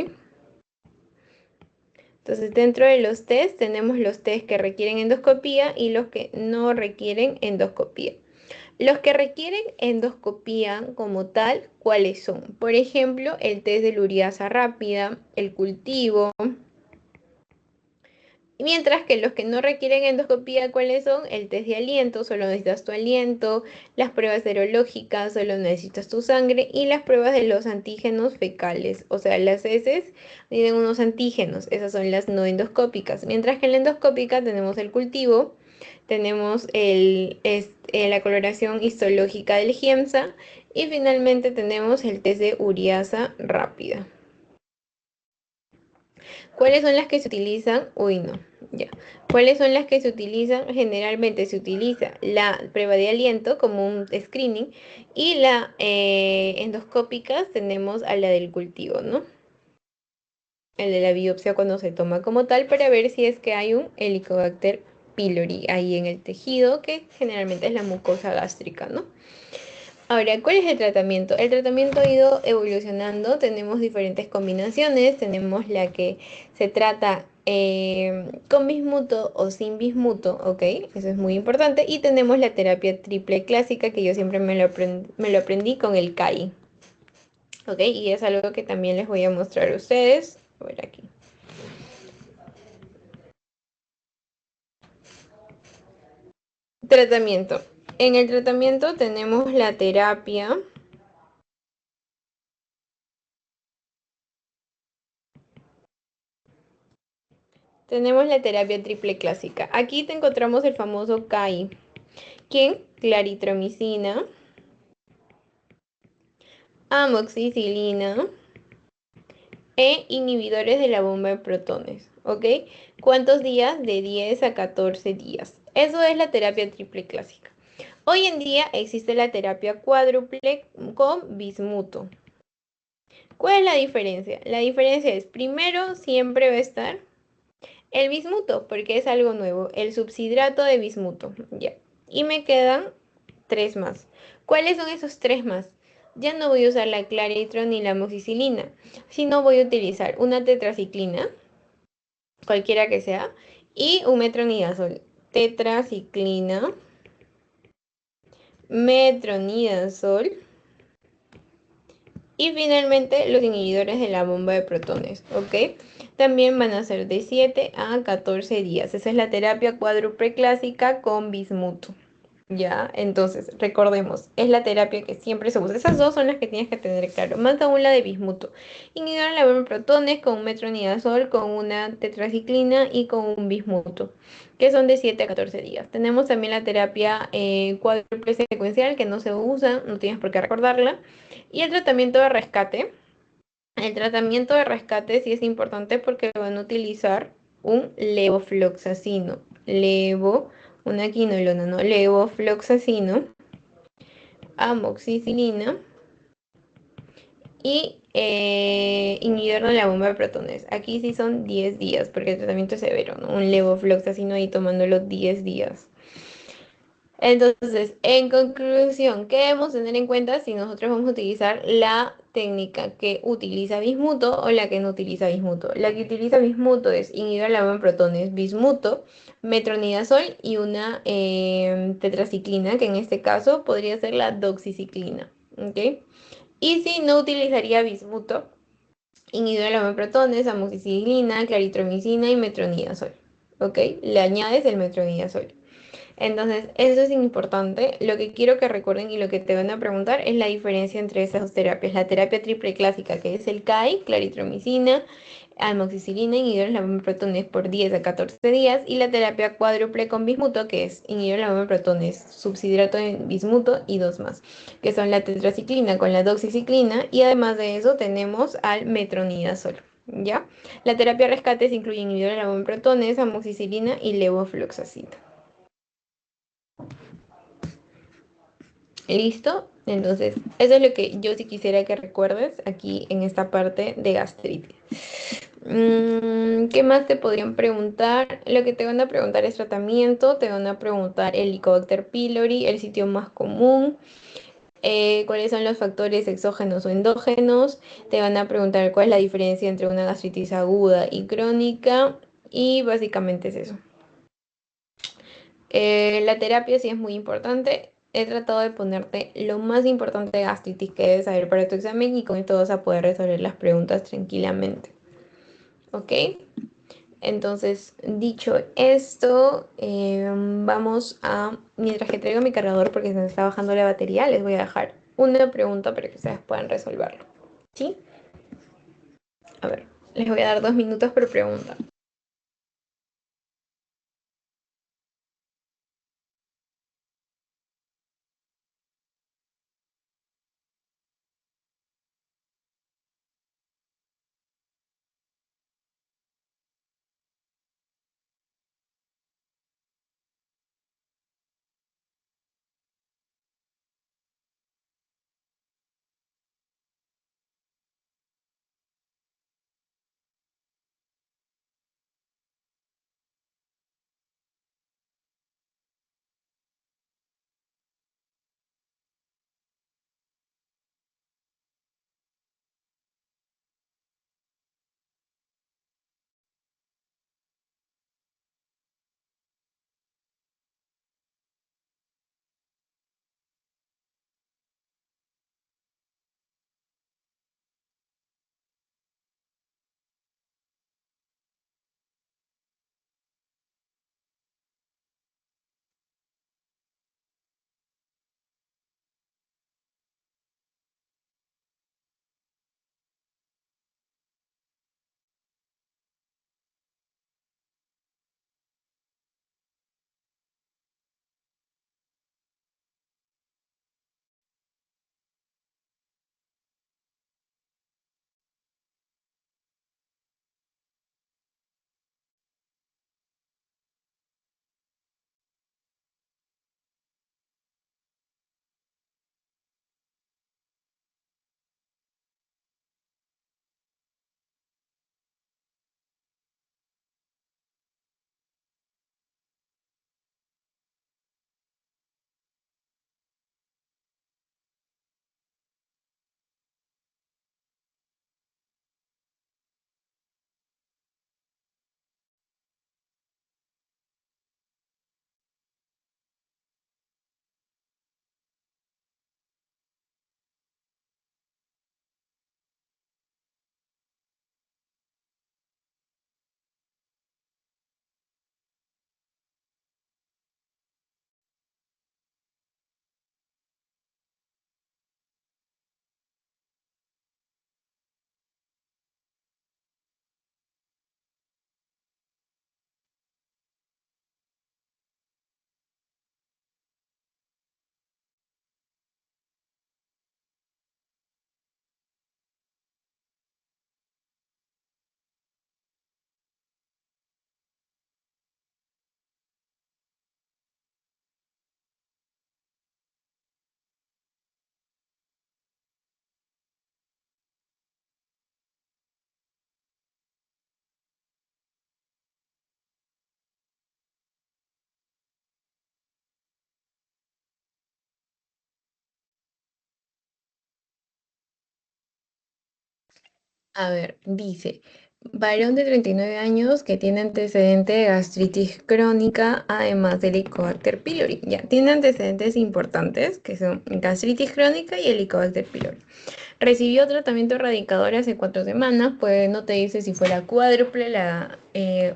S1: Entonces, dentro de los test tenemos los test que requieren endoscopía y los que no requieren endoscopía. Los que requieren endoscopía como tal, ¿cuáles son? Por ejemplo, el test de la ureasa rápida, el cultivo. Mientras que los que no requieren endoscopía, ¿cuáles son? El test de aliento, solo necesitas tu aliento, las pruebas serológicas, solo necesitas tu sangre, y las pruebas de los antígenos fecales, o sea, las heces tienen unos antígenos, esas son las no endoscópicas. Mientras que en la endoscópica tenemos el cultivo, tenemos la coloración histológica del GIEMSA y finalmente tenemos el test de ureasa rápida. ¿Cuáles son las que se utilizan? Uy, no, ya. ¿Cuáles son las que se utilizan? Generalmente se utiliza la prueba de aliento como un screening y la endoscópicas tenemos a la del cultivo, ¿no? El de la biopsia cuando se toma como tal para ver si es que hay un Helicobacter pylori ahí en el tejido, que generalmente es la mucosa gástrica, ¿no? Ahora, ¿cuál es el tratamiento? El tratamiento ha ido evolucionando, tenemos diferentes combinaciones, tenemos la que se trata con bismuto o sin bismuto, ¿ok? Eso es muy importante. Y tenemos la terapia triple clásica que yo siempre me lo aprendí con el CAI, ¿ok? Y es algo que también les voy a mostrar a ustedes. A ver aquí. Tratamiento. En el tratamiento tenemos la terapia. Tenemos la terapia triple clásica. Aquí te encontramos el famoso CAI. ¿Quién? Claritromicina, amoxicilina e inhibidores de la bomba de protones. ¿Ok? ¿Cuántos días? De 10 a 14 días. Eso es la terapia triple clásica. Hoy en día existe la terapia cuádruple con bismuto. ¿Cuál es la diferencia? La diferencia es, primero, siempre va a estar el bismuto, porque es algo nuevo, el subsidrato de bismuto. Ya. Y me quedan tres más. ¿Cuáles son esos tres más? Ya no voy a usar la claritron ni la amoxicilina, sino voy a utilizar una tetraciclina, cualquiera que sea, y un metronidazol. Tetraciclina, metronidazol y finalmente los inhibidores de la bomba de protones, ¿ok? También van a ser de 7 a 14 días. Esa es la terapia cuádruple clásica con bismuto. Ya, entonces, recordemos, es la terapia que siempre se usa. Esas dos son las que tienes que tener claro. Más aún la de bismuto. Inhibidor la bomba de protones con un metronidazol, con una tetraciclina y con un bismuto, que son de 7 a 14 días. Tenemos también la terapia cuádruple secuencial, que no se usa, no tienes por qué recordarla. Y el tratamiento de rescate. El tratamiento de rescate sí es importante porque van a utilizar un levofloxacino. Una quinolona, ¿no? Levofloxacino, amoxicilina y inhibidor de la bomba de protones. Aquí sí son 10 días porque el tratamiento es severo, ¿no? Un levofloxacino ahí tomándolo 10 días. Entonces, en conclusión, ¿qué debemos tener en cuenta si nosotros vamos a utilizar la técnica que utiliza bismuto o la que no utiliza bismuto? La que utiliza bismuto es inhibir la bomba de protones, bismuto, metronidazol y una tetraciclina, que en este caso podría ser la doxiciclina, ¿ok? Y si no utilizaría bismuto, inhibir la bomba de protones, amoxicilina, claritromicina y metronidazol, ¿ok? Le añades el metronidazol. Entonces, eso es importante. Lo que quiero que recuerden y lo que te van a preguntar es la diferencia entre esas dos terapias. La terapia triple clásica, que es el CAI, claritromicina, amoxicilina, inhibidores de la bomba de protones por 10 a 14 días, y la terapia cuádruple con bismuto, que es inhibidor de la bomba de protones, subsidrato de bismuto y dos más, que son la tetraciclina con la doxiciclina, y además de eso tenemos al metronidazol. ¿Ya? La terapia rescate se incluye inhibidor de la bomba de protones, amoxicilina y levofloxacina. ¿Listo? Entonces, eso es lo que yo sí quisiera que recuerdes aquí en esta parte de gastritis. ¿Qué más te podrían preguntar? Lo que te van a preguntar es tratamiento, te van a preguntar el Helicobacter pylori, el sitio más común, cuáles son los factores exógenos o endógenos, te van a preguntar cuál es la diferencia entre una gastritis aguda y crónica, y básicamente es eso. La terapia sí es muy importante. He tratado de ponerte lo más importante de gastritis que debes saber para tu examen y con esto vas a poder resolver las preguntas tranquilamente. ¿Ok? Entonces, dicho esto, vamos a, mientras que traigo mi cargador porque se me está bajando la batería, les voy a dejar una pregunta para que ustedes puedan resolverlo. ¿Sí? A ver, les voy a dar 2 minutos por pregunta. A ver, dice, varón de 39 años que tiene antecedente de gastritis crónica, además del Helicobacter pylori. Ya, tiene antecedentes importantes, que son gastritis crónica y Helicobacter pylori. Recibió tratamiento erradicador hace 4 semanas, pues no te dice si fue la cuádruple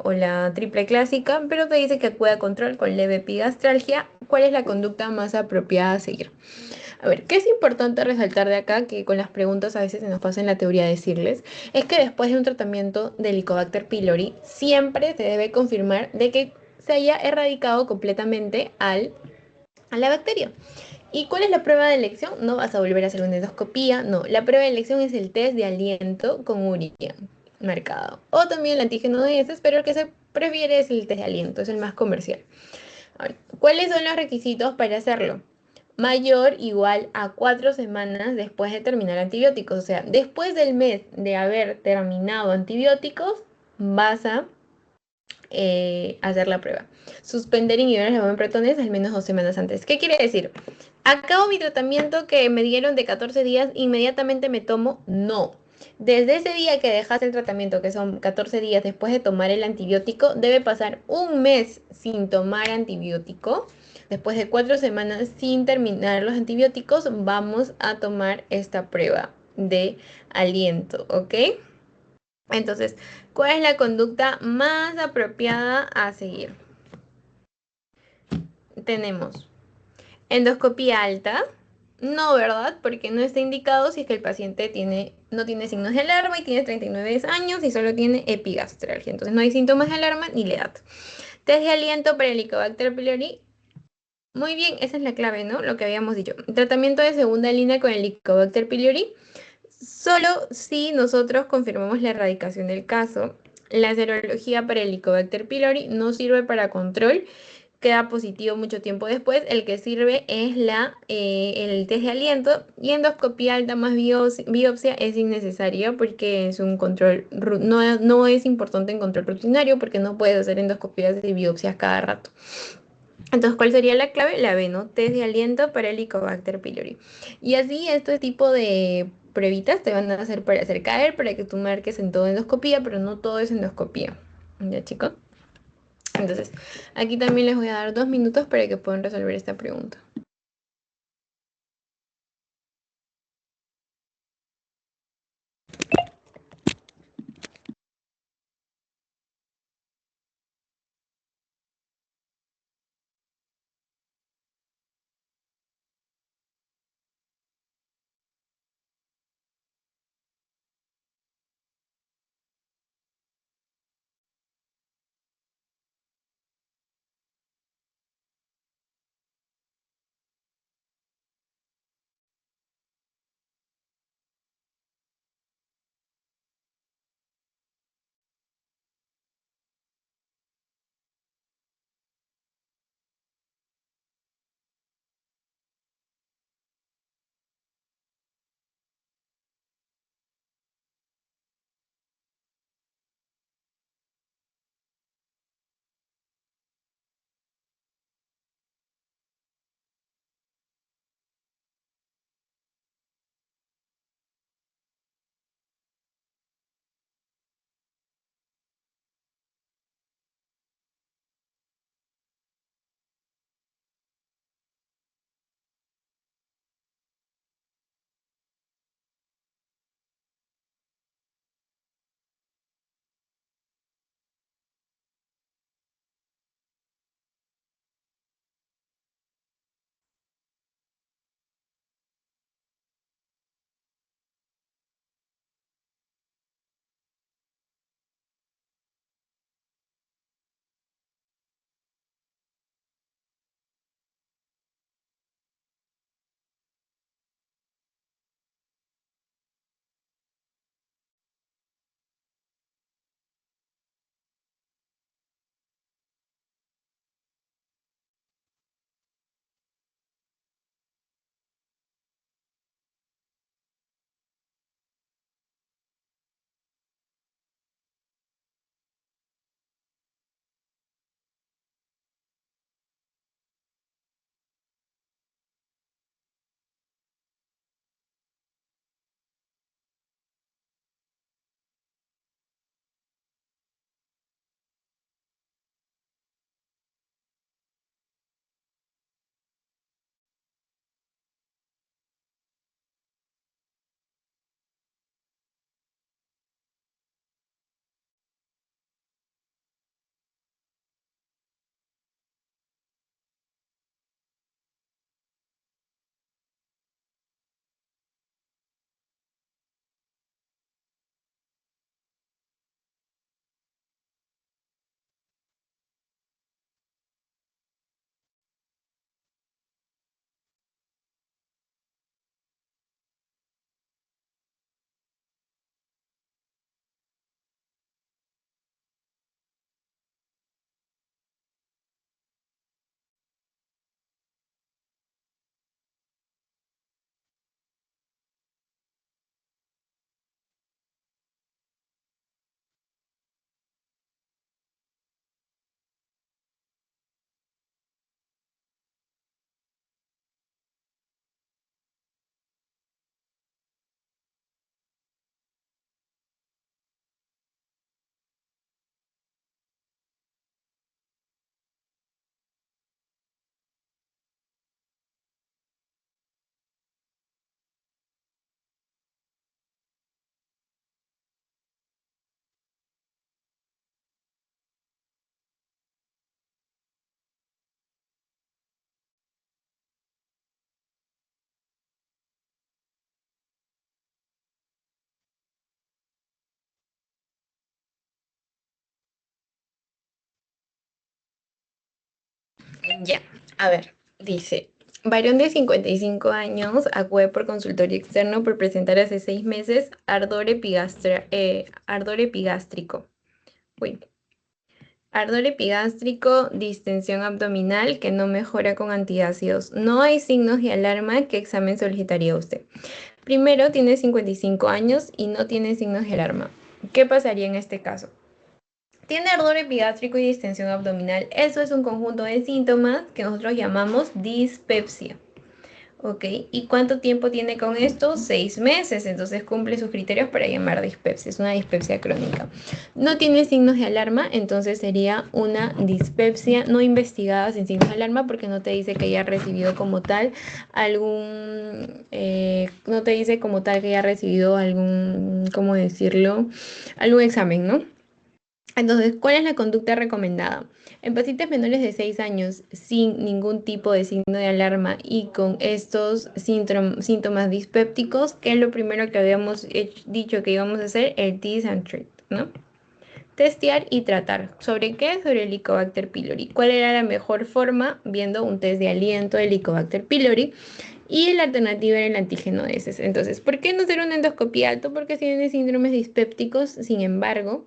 S1: o la triple clásica, pero te dice que acude a control con leve epigastralgia. ¿Cuál es la conducta más apropiada a seguir? A ver, ¿qué es importante resaltar de acá? Que con las preguntas a veces se nos pasa en la teoría decirles, es que después de un tratamiento de Helicobacter pylori, siempre se debe confirmar de que se haya erradicado completamente a la bacteria. ¿Y cuál es la prueba de elección? No vas a volver a hacer una endoscopía, no. La prueba de elección es el test de aliento con urina marcado. O también el antígeno de heces, pero el que se prefiere es el test de aliento, es el más comercial. Ahora, ¿cuáles son los requisitos para hacerlo? Mayor igual a 4 semanas después de terminar antibióticos. O sea, después del mes de haber terminado antibióticos, vas a hacer la prueba. Suspender inhibidores de protons al menos 2 semanas antes. ¿Qué quiere decir? Acabo mi tratamiento que me dieron de 14 días, inmediatamente me tomo, no. Desde ese día que dejas el tratamiento, que son 14 días después de tomar el antibiótico, debe pasar un mes sin tomar antibiótico. Después de 4 semanas sin terminar los antibióticos, vamos a tomar esta prueba de aliento, ¿ok? Entonces, ¿cuál es la conducta más apropiada a seguir? Tenemos endoscopía alta. No, ¿verdad? Porque no está indicado si es que el paciente no tiene signos de alarma y tiene 39 años y solo tiene epigastralgia. Entonces no hay síntomas de alarma ni la edad. Test de aliento para Helicobacter pylori. Muy bien, esa es la clave, ¿no? Lo que habíamos dicho. Tratamiento de segunda línea con Helicobacter pylori. Solo si nosotros confirmamos la erradicación del caso. La serología para Helicobacter pylori no sirve para control, queda positivo mucho tiempo después. El que sirve es el test de aliento, y endoscopía alta más biopsia es innecesaria porque es un control, no es importante en control rutinario porque no puedes hacer endoscopías y biopsias cada rato. Entonces, ¿cuál sería la clave? La B, ¿no? Test de aliento para Helicobacter pylori. Y así, este tipo de pruebitas te van a hacer para hacer caer, para que tú marques en todo endoscopía, pero no todo es endoscopía. ¿Ya, chicos? Entonces, aquí también les voy a dar 2 minutos para que puedan resolver esta pregunta. Ya, a ver, dice, varón de 55 años acude por consultorio externo por presentar hace 6 meses ardor epigástrico. Uy, ardor epigástrico, distensión abdominal que no mejora con antiácidos. No hay signos de alarma. ¿Qué examen solicitaría usted? Primero, tiene 55 años y no tiene signos de alarma. ¿Qué pasaría en este caso? Tiene ardor epigástrico y distensión abdominal. Eso es un conjunto de síntomas que nosotros llamamos dispepsia. ¿Ok? ¿Y cuánto tiempo tiene con esto? 6 meses. Entonces cumple sus criterios para llamar dispepsia. Es una dispepsia crónica. No tiene signos de alarma, entonces sería una dispepsia no investigada sin signos de alarma porque no te dice que haya recibido como tal no te dice como tal que haya recibido algún, ¿cómo decirlo? Algún examen, ¿no? Entonces, ¿cuál es la conducta recomendada? En pacientes menores de 6 años sin ningún tipo de signo de alarma y con estos síntomas dispépticos, ¿qué es lo primero que habíamos dicho que íbamos a hacer? El test and treat, ¿no? Testear y tratar. ¿Sobre qué? Sobre el Helicobacter pylori. ¿Cuál era la mejor forma? Viendo un test de aliento del Helicobacter pylori. Y la alternativa era el antígeno de heces. Entonces, ¿por qué no hacer una endoscopía alto? Porque si tiene síndromes dispépticos, sin embargo,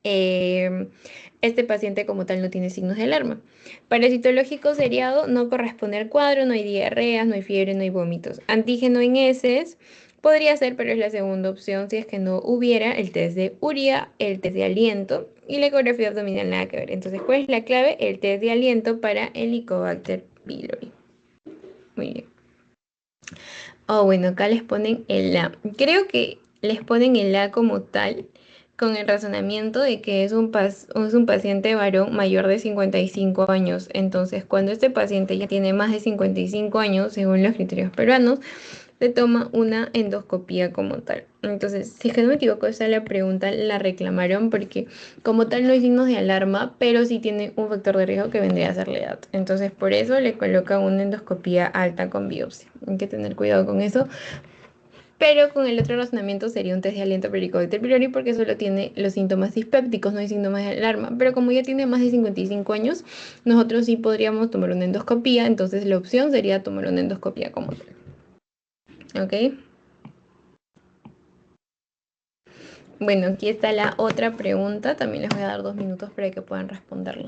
S1: este paciente como tal no tiene signos de alarma. Parasitológico seriado, no corresponde al cuadro, no hay diarreas, no hay fiebre, no hay vómitos. Antígeno en heces podría ser, pero es la segunda opción si es que no hubiera el test de urea, el test de aliento y la ecografía abdominal nada que ver. Entonces, ¿cuál es la clave? El test de aliento para el Helicobacter pylori. Muy bien. Oh, bueno, acá les ponen el A. Creo que les ponen el A como tal, con el razonamiento de que es un paciente varón mayor de 55 años. Entonces, cuando este paciente ya tiene más de 55 años, según los criterios peruanos, se toma una endoscopía como tal. Entonces, si es que no me equivoco, esa la pregunta la reclamaron porque como tal no hay signos de alarma, pero sí tiene un factor de riesgo que vendría a ser la edad. Entonces, por eso le colocan una endoscopía alta con biopsia. Hay que tener cuidado con eso. Pero con el otro razonamiento sería un test de aliento por Helicobacter pylori porque solo tiene los síntomas dispépticos, no hay síntomas de alarma. Pero como ya tiene más de 55 años, nosotros sí podríamos tomar una endoscopía. Entonces, la opción sería tomar una endoscopía como tal. ¿Ok? Bueno, aquí está la otra pregunta. También les voy a dar 2 minutos para que puedan responderla.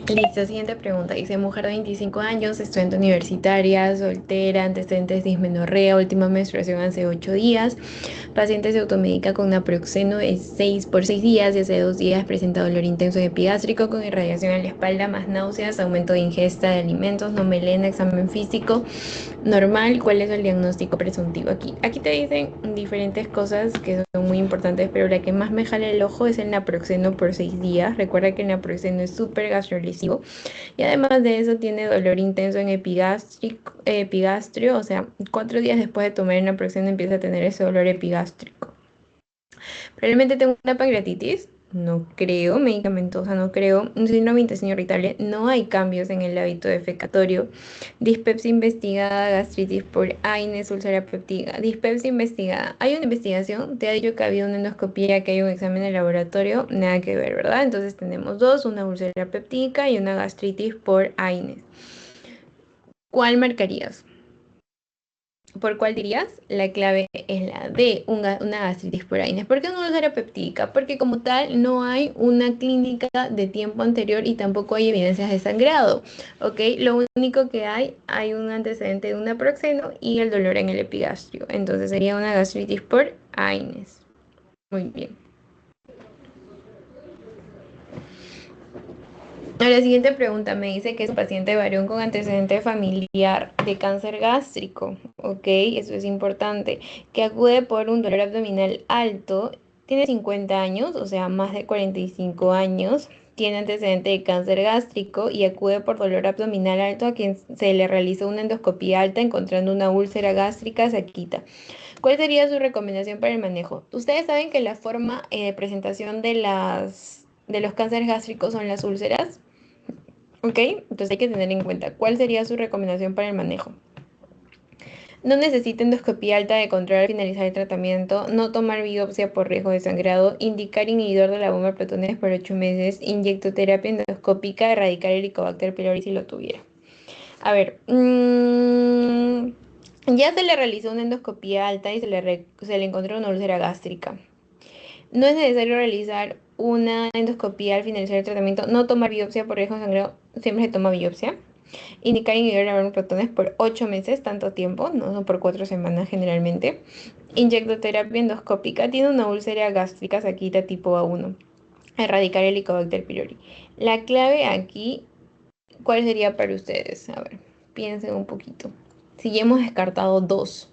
S1: Listo, siguiente pregunta. Dice, mujer de 25 años, estudiante universitaria, soltera, antecedentes de dismenorrea, última menstruación hace 8 días. Paciente se automedica con naproxeno de 6 por 6 días y hace 2 días presenta dolor intenso en epigástrico con irradiación en la espalda, más náuseas, aumento de ingesta de alimentos, no melena, examen físico normal. ¿Cuál es el diagnóstico presuntivo aquí? Aquí te dicen diferentes cosas que son muy importantes, pero la que más me jala el ojo es el naproxeno por 6 días. Recuerda que el naproxeno es súper gastrolesivo y además de eso tiene dolor intenso en epigastrio, o sea, 4 días después de tomar el naproxeno empieza a tener ese dolor epigástrico. Probablemente tengo una pancreatitis, no creo, medicamentosa, no creo. Un síndrome intestinal irritable, no hay cambios en el hábito defecatorio. Dispepsia investigada, gastritis por AINES, úlcera péptica. Dispepsia investigada. Hay una investigación, te ha dicho que había una endoscopía, que hay un examen de laboratorio, nada que ver, ¿verdad? Entonces tenemos dos, una úlcera péptica y una gastritis por AINES. ¿Cuál marcarías? ¿Por cuál dirías? La clave es la D, una gastritis por AINES. ¿Por qué una úlcera peptídica? Porque como tal no hay una clínica de tiempo anterior y tampoco hay evidencias de sangrado, ¿ok? Lo único que hay un antecedente de un naproxeno y el dolor en el epigastrio. Entonces sería una gastritis por AINES. Muy bien. La siguiente pregunta me dice que es paciente varón con antecedente familiar de cáncer gástrico, ¿ok? Eso es importante, que acude por un dolor abdominal alto, tiene 50 años, o sea, más de 45 años, tiene antecedente de cáncer gástrico y acude por dolor abdominal alto a quien se le realiza una endoscopía alta encontrando una úlcera gástrica saquita. ¿Cuál sería su recomendación para el manejo? Ustedes saben que la forma de presentación de los cánceres gástricos son las úlceras. ¿Ok? Entonces hay que tener en cuenta cuál sería su recomendación para el manejo. No necesita endoscopía alta de control al finalizar el tratamiento, no tomar biopsia por riesgo de sangrado, indicar inhibidor de la bomba de protones por 8 meses, inyectoterapia endoscópica, erradicar el Helicobacter pylori si lo tuviera. A ver, ya se le realizó una endoscopía alta y se le encontró una úlcera gástrica. No es necesario realizar una endoscopía al finalizar el tratamiento, no tomar biopsia por riesgo de sangrado, siempre se toma biopsia. Indicar inhibidor de la protones por 8 meses, tanto tiempo, no por 4 semanas generalmente. Inyectoterapia endoscópica, tiene una úlcera gástrica saquita tipo A1. Erradicar el Helicobacter pylori. La clave aquí, ¿cuál sería para ustedes? A ver, piensen un poquito. Si ya hemos descartado dos.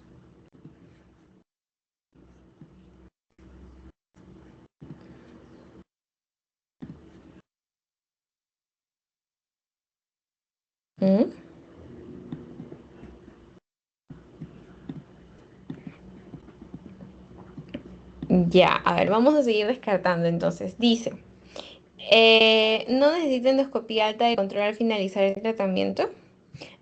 S1: ¿Mm? Ya, a ver, vamos a seguir descartando entonces. Dice, no necesita endoscopía alta de control al finalizar el tratamiento.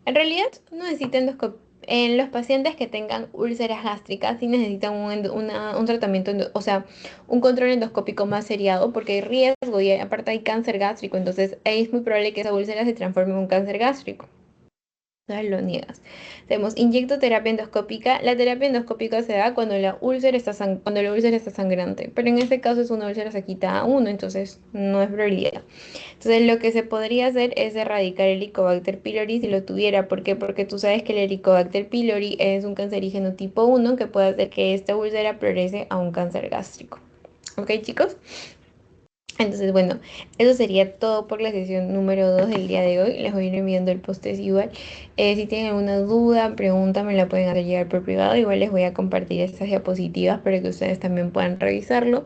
S1: En realidad, no necesita endoscopía. En los pacientes que tengan úlceras gástricas, sí necesitan un tratamiento, o sea, un control endoscópico más seriado, porque hay riesgo y aparte hay cáncer gástrico, entonces es muy probable que esa úlcera se transforme en un cáncer gástrico. Entonces lo niegas. Tenemos inyectoterapia endoscópica. La terapia endoscópica se da cuando cuando la úlcera está sangrante, pero en este caso es una úlcera saquita A1, entonces no es prioridad. Entonces lo que se podría hacer es erradicar el Helicobacter pylori si lo tuviera. ¿Por qué? Porque tú sabes que el Helicobacter pylori es un cancerígeno tipo 1 que puede hacer que esta úlcera progrese a un cáncer gástrico. ¿Ok, chicos? Entonces, bueno, eso sería todo por la sesión número 2 del día de hoy. Les voy a ir enviando el post igual. Si tienen alguna duda, pregunta, me la pueden hacer llegar por privado. Igual les voy a compartir estas diapositivas para que ustedes también puedan revisarlo.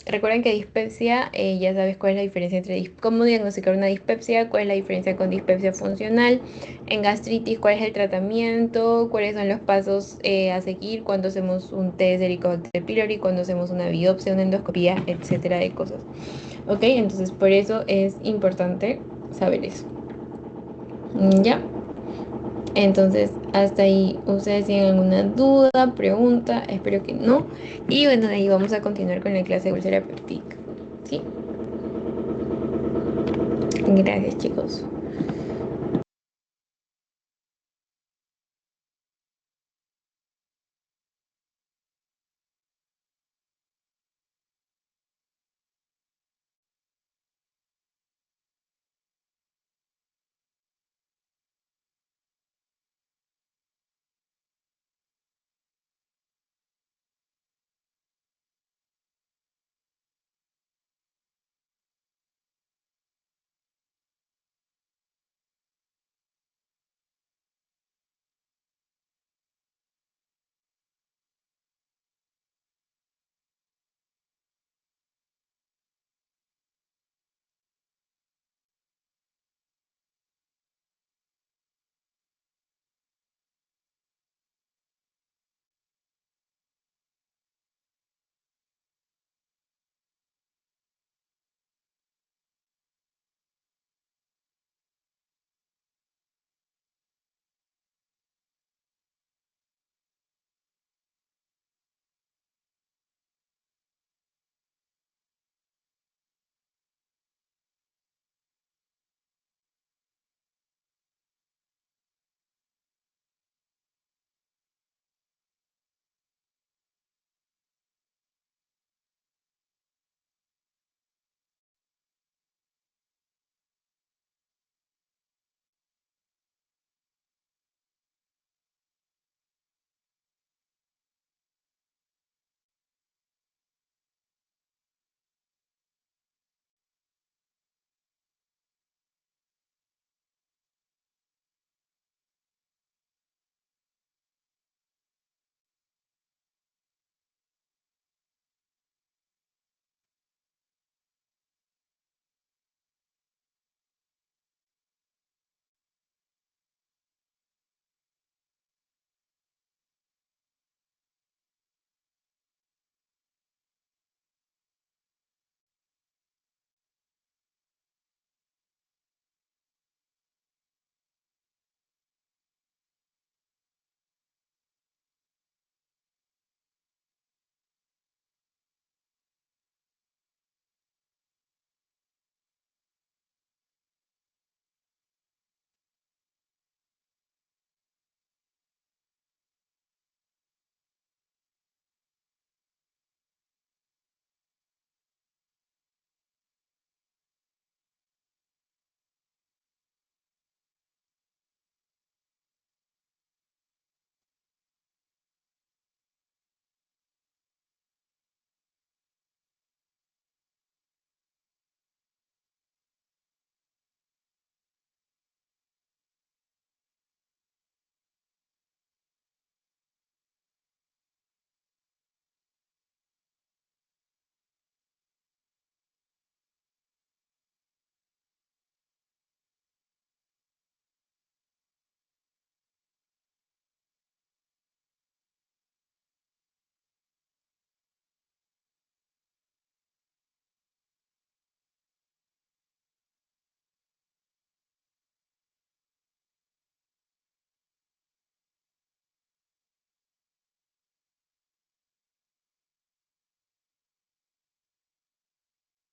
S1: Recuerden que dispepsia, ya sabes cuál es la diferencia entre cómo diagnosticar una dispepsia, cuál es la diferencia con dispepsia funcional, en gastritis, cuál es el tratamiento, cuáles son los pasos a seguir cuando hacemos un test de Helicobacter pylori, cuando hacemos una biopsia, una endoscopía, etcétera de cosas. Ok, entonces por eso es importante saber eso. Ya. Entonces, hasta ahí, ¿ustedes tienen alguna duda, pregunta? Espero que no. Y bueno, de ahí vamos a continuar con la clase de úlcera péptica. ¿Sí? Gracias, chicos.